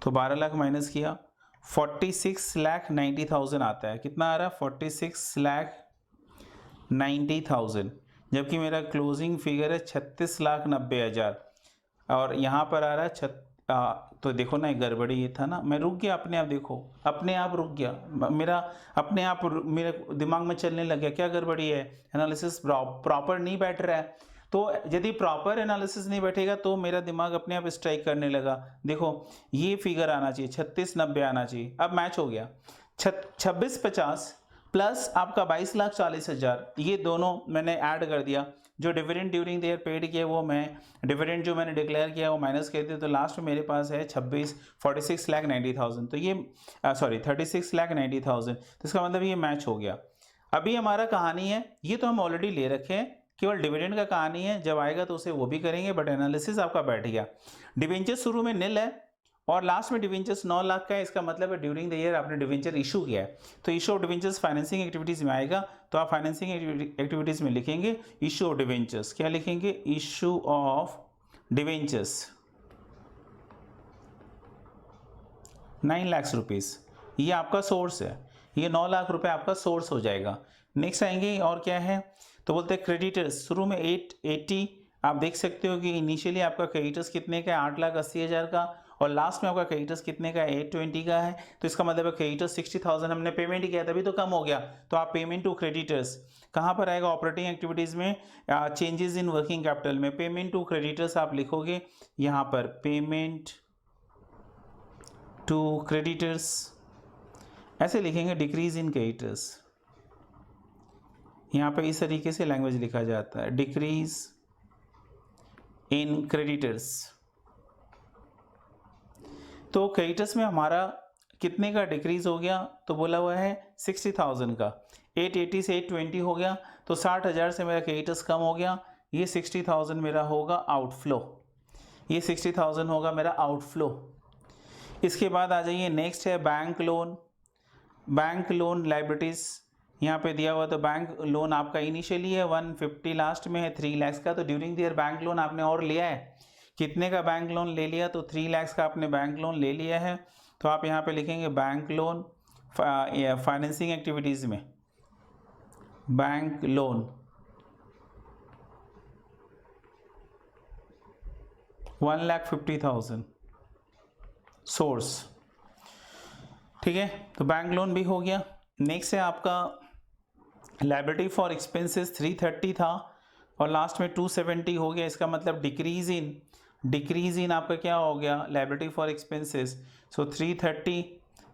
तो 12 लाख माइनस किया 46,90,000 आता है। कितना आ रहा है 46,90,000, जबकि मेरा क्लोजिंग फिगर है 36,90,000 और यहाँ पर आ रहा है तो देखो ना एक गड़बड़ी ये था ना, मैं रुक गया अपने आप, देखो अपने आप रुक गया मेरा, अपने आप मेरे दिमाग में चलने लग गया क्या गड़बड़ी है, एनालिसिस प्रॉपर नहीं बैठ रहा है। तो यदि प्रॉपर एनालिसिस नहीं बैठेगा तो मेरा दिमाग अपने आप स्ट्राइक करने लगा, देखो ये फिगर आना चाहिए 36,90 आना चाहिए, अब मैच हो गया 26,50 प्लस आपका 22,40,000, ये दोनों मैंने ऐड कर दिया, जो dividend during the year paid किया वो मैं डिविडेंड जो मैंने डिक्लेयर किया वो माइनस कर दिया, तो लास्ट में मेरे पास है 46,90,000, तो ये सॉरी 36,90,000, तो इसका मतलब ये मैच हो गया। अभी हमारा कहानी है, ये तो हम ऑलरेडी ले रखे हैं, केवल डिविडेंड का कहानी है, जब आएगा तो उसे वो भी करेंगे, बट एनालिसिस आपका बैठ गया। डिवेंचर्स शुरू में निल है और लास्ट में डिवेंचर्स 9 लाख का है, इसका मतलब है ड्यूरिंग द ईयर आपने डिवेंचर इशू किया है, तो issue of debentures financing activities में आएगा, तो आप फाइनेंसिंग एक्टिविटीज में लिखेंगे इशू ऑफ डिवेंचर्स, क्या लिखेंगे issue of debentures 9 lakh rupees, ये आपका सोर्स है, ये 9 लाख रुपए आपका सोर्स हो जाएगा। नेक्स्ट आएंगे और क्या है, तो बोलते हैं क्रेडिटर्स, शुरू में 880 आप देख सकते हो कि इनिशियली आपका क्रेडिटर्स कितने का है 8,80,000 का, और लास्ट में आपका क्रेडिटर्स कितने का है 820 का है, तो इसका मतलब है क्रेडिटर्स 60,000 हमने पेमेंट किया तभी तो कम हो गया, तो आप पेमेंट टू क्रेडिटर्स कहाँ पर आएगा ऑपरेटिंग एक्टिविटीज़ में, चेंजेस इन वर्किंग कैपिटल में पेमेंट टू क्रेडिटर्स आप लिखोगे यहाँ पर पेमेंट टू क्रेडिटर्स, ऐसे लिखेंगे डिक्रीज इन क्रेडिटर्स, यहाँ पे इस तरीके से लैंग्वेज लिखा जाता है डिक्रीज इन क्रेडिटर्स। तो क्रेडिटर्स में हमारा कितने का डिक्रीज हो गया, तो बोला हुआ है 60,000 का, 880 से 820 हो गया, तो 60,000 से मेरा क्रेडिटर्स कम हो गया, ये 60,000 मेरा होगा आउटफ्लो, ये 60,000 होगा मेरा आउटफ्लो। इसके बाद आ जाइए नेक्स्ट है bank loan, bank loan liabilities यहाँ पे दिया हुआ, तो बैंक लोन आपका इनिशियली है 150, लास्ट में है 3 लाख का, तो during the year bank loan आपने और लिया है, कितने का बैंक लोन ले लिया, तो 3 लाख का आपने बैंक लोन ले लिया है, तो आप यहाँ पे लिखेंगे बैंक लोन फाइनेंसिंग एक्टिविटीज़ में बैंक लोन 1,50,000 सोर्स, ठीक है, तो बैंक लोन भी हो गया। नेक्स्ट है आपका लायबिलिटी फॉर एक्सपेंसेस 330 था और लास्ट में 270 हो गया, इसका मतलब डिक्रीज इन आपका क्या हो गया लायबिलिटी फॉर एक्सपेंसेस, सो 330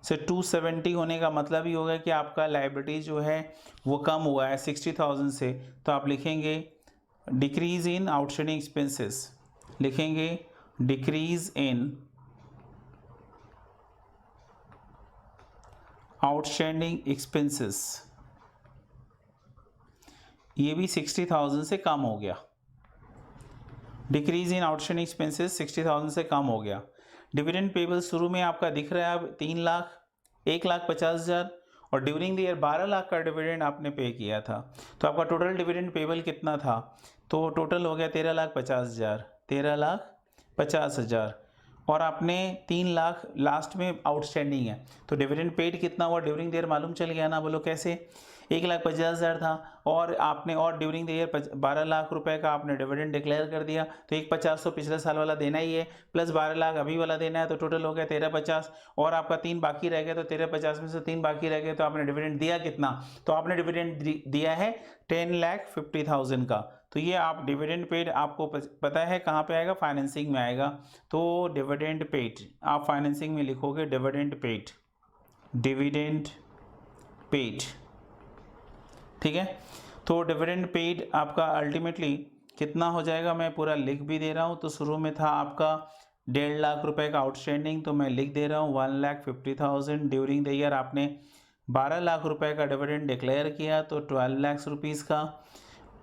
से 270 होने का मतलब ही होगा कि आपका लायबिलिटी जो है वो कम हुआ है 60,000 से, तो आप लिखेंगे डिक्रीज इन आउटस्टैंडिंग एक्सपेंसेस, लिखेंगे डिक्रीज इन आउटस्टैंडिंग एक्सपेंसेस, ये भी 60,000 से कम हो गया, डिक्रीज इन आउटस्टैंडिंग एक्सपेंसेस 60,000 से कम हो गया। डिविडेंड पेबल शुरू में आपका दिख रहा है अब 3,01,50,000 और ड्यूरिंग द ईयर 12 लाख का डिविडेंड आपने पे किया था, तो आपका टोटल डिविडेंड पेबल कितना था, तो टोटल हो गया 13,50,000 और आपने 3 लाख लास्ट में आउटस्टैंडिंग है, तो डिविडेंड पेड कितना हुआ ड्यूरिंग द ईयर मालूम चल गया ना, बोलो कैसे, 1,50,000 था और आपने और ड्यूरिंग द ईयर 12 लाख रुपए का आपने डिविडेंड डिक्लेयर कर दिया, तो 1,50,000 तो पिछले साल वाला देना ही है, प्लस 12 लाख अभी वाला देना है, तो टोटल हो गया 13,50,000 और आपका 3 बाकी रह गया, तो 13,50,000 में से 3 बाकी रह गए, तो आपने डिविडेंड दिया कितना? तो आपने डिविडेंड दिया है 10,50,000 का। तो ये आप डिविडेंड पेड आपको पता है कहाँ पे आएगा? फाइनेंसिंग में आएगा। तो डिविडेंड पेड आप फाइनेंसिंग में लिखोगे डिविडेंड पेड, डिविडेंड पेड, ठीक है। तो डिविडेंड पेड आपका अल्टीमेटली कितना हो जाएगा, मैं पूरा लिख भी दे रहा हूँ। तो शुरू में था आपका 1.5 लाख रुपए का आउटस्टैंडिंग, तो मैं लिख दे रहा हूँ 1,50,000। ड्यूरिंग द ईयर आपने 12 लाख रुपए का डिविडेंड डिक्लेयर किया, तो 12 लाख रुपीज़ का,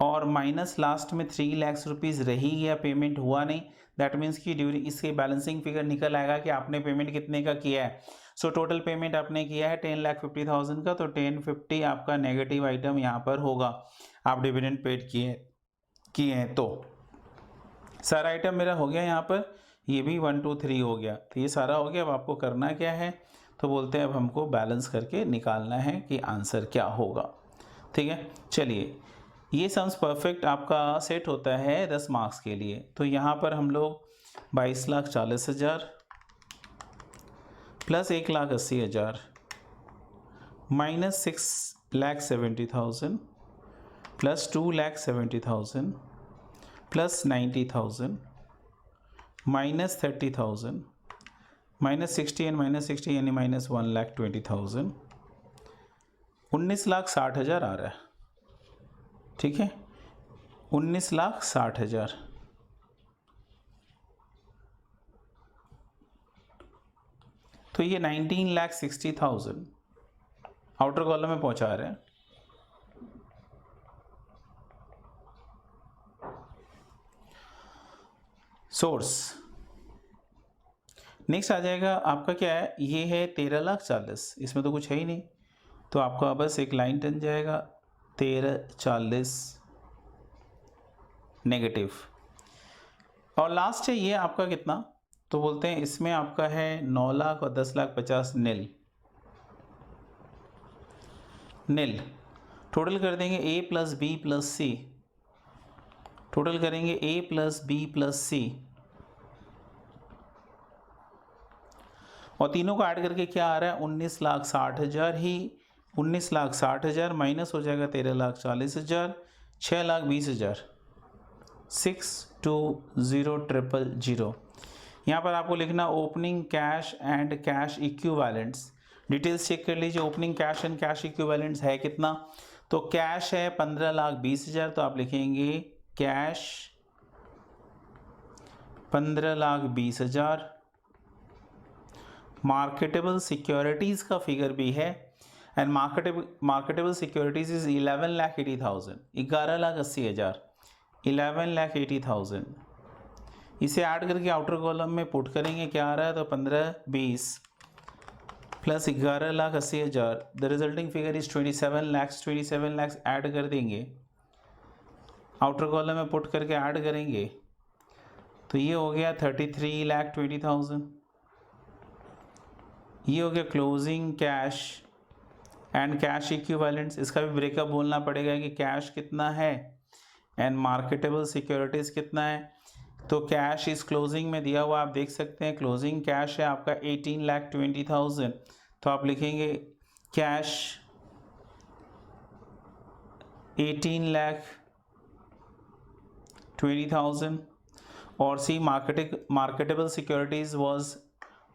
और माइनस लास्ट में 3 लाख रुपीज़ रही गया, पेमेंट हुआ नहीं। दैट मीन्स कि ड्यूरिंग इसके बैलेंसिंग फिगर निकल आएगा कि आपने पेमेंट कितने का किया है। सो टोटल पेमेंट आपने किया है 10,50,000 का, तो 1050 आपका नेगेटिव आइटम यहाँ पर होगा। आप डिविडेंड पेड किए हैं तो सारा आइटम मेरा हो गया यहाँ पर, ये भी 1 2 3 हो गया, तो ये सारा हो गया। अब आपको करना क्या है, तो बोलते हैं अब हमको बैलेंस करके निकालना है कि आंसर क्या होगा, ठीक है। चलिए, ये सम्स परफेक्ट आपका सेट होता है 10 मार्क्स के लिए। तो यहाँ पर हम लोग 22,40,000 plus 1,80,000 minus 6,70,000 plus 2,70,000 plus 90,000 minus 30,000 minus 60 and minus 60 यानी माइनस 1,20,000, 19,60,000 आ रहा है, ठीक है। 19,60,000 तो ये 19,60,000 आउटर कॉलम में पहुंचा रहे हैं। सोर्स नेक्स्ट आ जाएगा आपका, क्या है, ये है 13,40,000, इसमें तो कुछ है ही नहीं, तो आपका बस एक लाइन टन जाएगा 13,40 नेगेटिव। और लास्ट है ये आपका कितना, तो बोलते हैं इसमें आपका है 9 लाख और 10,50,000 नील। टोटल कर देंगे A plus B plus C, total करेंगे A plus B plus C, और तीनों को ऐड करके क्या आ रहा है 19,60,000 ही। 19,60,000 माइनस हो जाएगा 13,40,000, 6,20,000, 620,000। यहाँ पर आपको लिखना opening cash and cash equivalents. Details check कर लीजिए, opening cash and cash equivalents है कितना, तो कैश है 15,20,000, तो आप लिखेंगे कैश 15,20,000। मार्केटेबल सिक्योरिटीज़ का फिगर भी है, एंड मार्केटेबल सिक्योरिटीज़ इज 11,80,000, 11,80,000, 11,80,000। इसे ऐड करके आउटर कॉलम में पुट करेंगे, क्या आ रहा है, तो 15,20 plus 11,80,000, the resulting figure is 27 lakhs। 27 lakhs add कर देंगे, आउटर कॉलम में पुट करके ऐड करेंगे, तो ये हो गया 33,20,000। ये हो गया closing cash and cash equivalents. इसका भी ब्रेकअप बोलना पड़ेगा कि कैश कितना है एंड मार्केटेबल सिक्योरिटीज़ कितना है। तो कैश इस क्लोजिंग में दिया हुआ आप देख सकते हैं, क्लोजिंग कैश है आपका 18,20,000, तो आप लिखेंगे कैश 18,20,000 और सी मार्केटेबल सिक्योरिटीज़ वाज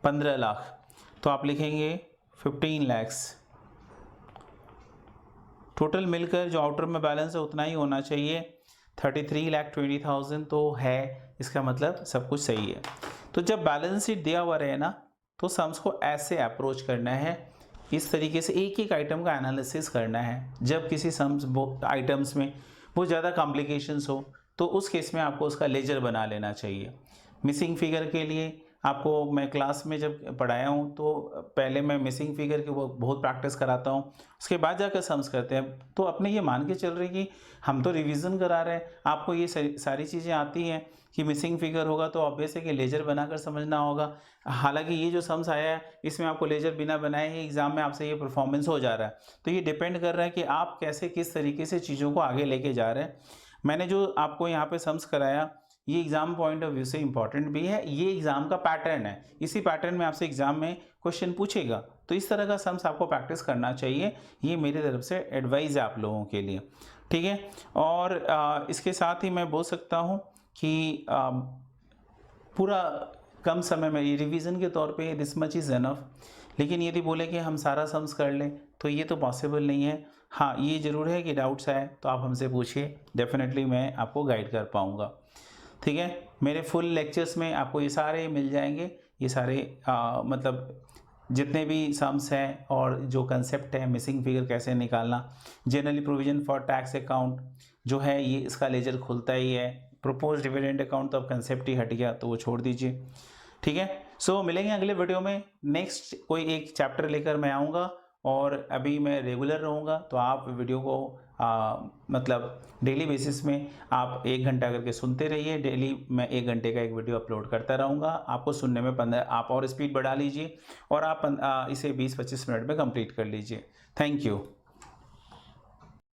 15 लाख, तो आप लिखेंगे 15 lakhs। टोटल मिलकर जो आउटर में बैलेंस है उतना ही होना चाहिए, 33,20,000 तो है, इसका मतलब सब कुछ सही है। तो जब बैलेंस शीट दिया हुआ रहे ना, तो सम्स को ऐसे अप्रोच करना है, इस तरीके से एक एक आइटम का एनालिसिस करना है। जब किसी सम्स आइटम्स में वो ज़्यादा कॉम्प्लिकेशंस हो, तो उस केस में आपको उसका लेजर बना लेना चाहिए। मिसिंग फिगर के लिए आपको मैं क्लास में जब पढ़ाया हूँ तो पहले मैं मिसिंग फिगर की वो बहुत प्रैक्टिस कराता हूँ, उसके बाद जाकर सम्स करते हैं। तो अपने ये मान के चल रहे कि हम तो रिवीजन करा रहे हैं, आपको ये सारी चीज़ें आती हैं कि मिसिंग फिगर होगा तो ऑब्वियस है कि लेजर बनाकर समझना होगा। हालांकि ये जो सम्स आया है इसमें आपको लेजर बिना बनाए ही एग्ज़ाम में आपसे ये परफॉर्मेंस हो जा रहा है। तो ये डिपेंड कर रहा है कि आप कैसे किस तरीके से चीज़ों को आगे लेके जा रहे हैं। मैंने जो आपको यहाँ पे सम्स कराया ये एग्ज़ाम पॉइंट ऑफ व्यू से इम्पॉर्टेंट भी है, ये एग्ज़ाम का पैटर्न है, इसी पैटर्न में आपसे एग्ज़ाम में क्वेश्चन पूछेगा, तो इस तरह का सम्स आपको प्रैक्टिस करना चाहिए। ये मेरी तरफ से एडवाइस है आप लोगों के लिए, ठीक है। और इसके साथ ही मैं बोल सकता हूँ कि पूरा कम समय में ये रिवीजन के तौर पे दिस मच इज़ एनफ, लेकिन यदि बोले कि हम सारा सम्स कर लें तो ये तो पॉसिबल नहीं है। हाँ, ये ज़रूर है कि डाउट्स आए तो आप हमसे पूछिए, डेफिनेटली मैं आपको गाइड कर पाऊँगा, ठीक है। मेरे फुल लेक्चर्स में आपको ये सारे मिल जाएंगे, ये सारे मतलब जितने भी सम्स हैं और जो कंसेप्ट है मिसिंग फिगर कैसे निकालना, generally provision for tax account जो है ये इसका लेजर खुलता ही है। प्रोपोज डिविडेंड अकाउंट तो अब कंसेप्ट ही हट गया तो वो छोड़ दीजिए, ठीक है। सो मिलेंगे अगले वीडियो में, नेक्स्ट कोई एक चैप्टर लेकर मैं आऊँगा और अभी मैं रेगुलर रहूँगा, तो आप वीडियो को मतलब डेली बेसिस में आप 1 घंटा करके सुनते रहिए। डेली मैं 1 घंटे का एक वीडियो अपलोड करता रहूँगा, आपको सुनने में 15 आप और स्पीड बढ़ा लीजिए और आप इसे 20-25 मिनट में कंप्लीट कर लीजिए। Thank you.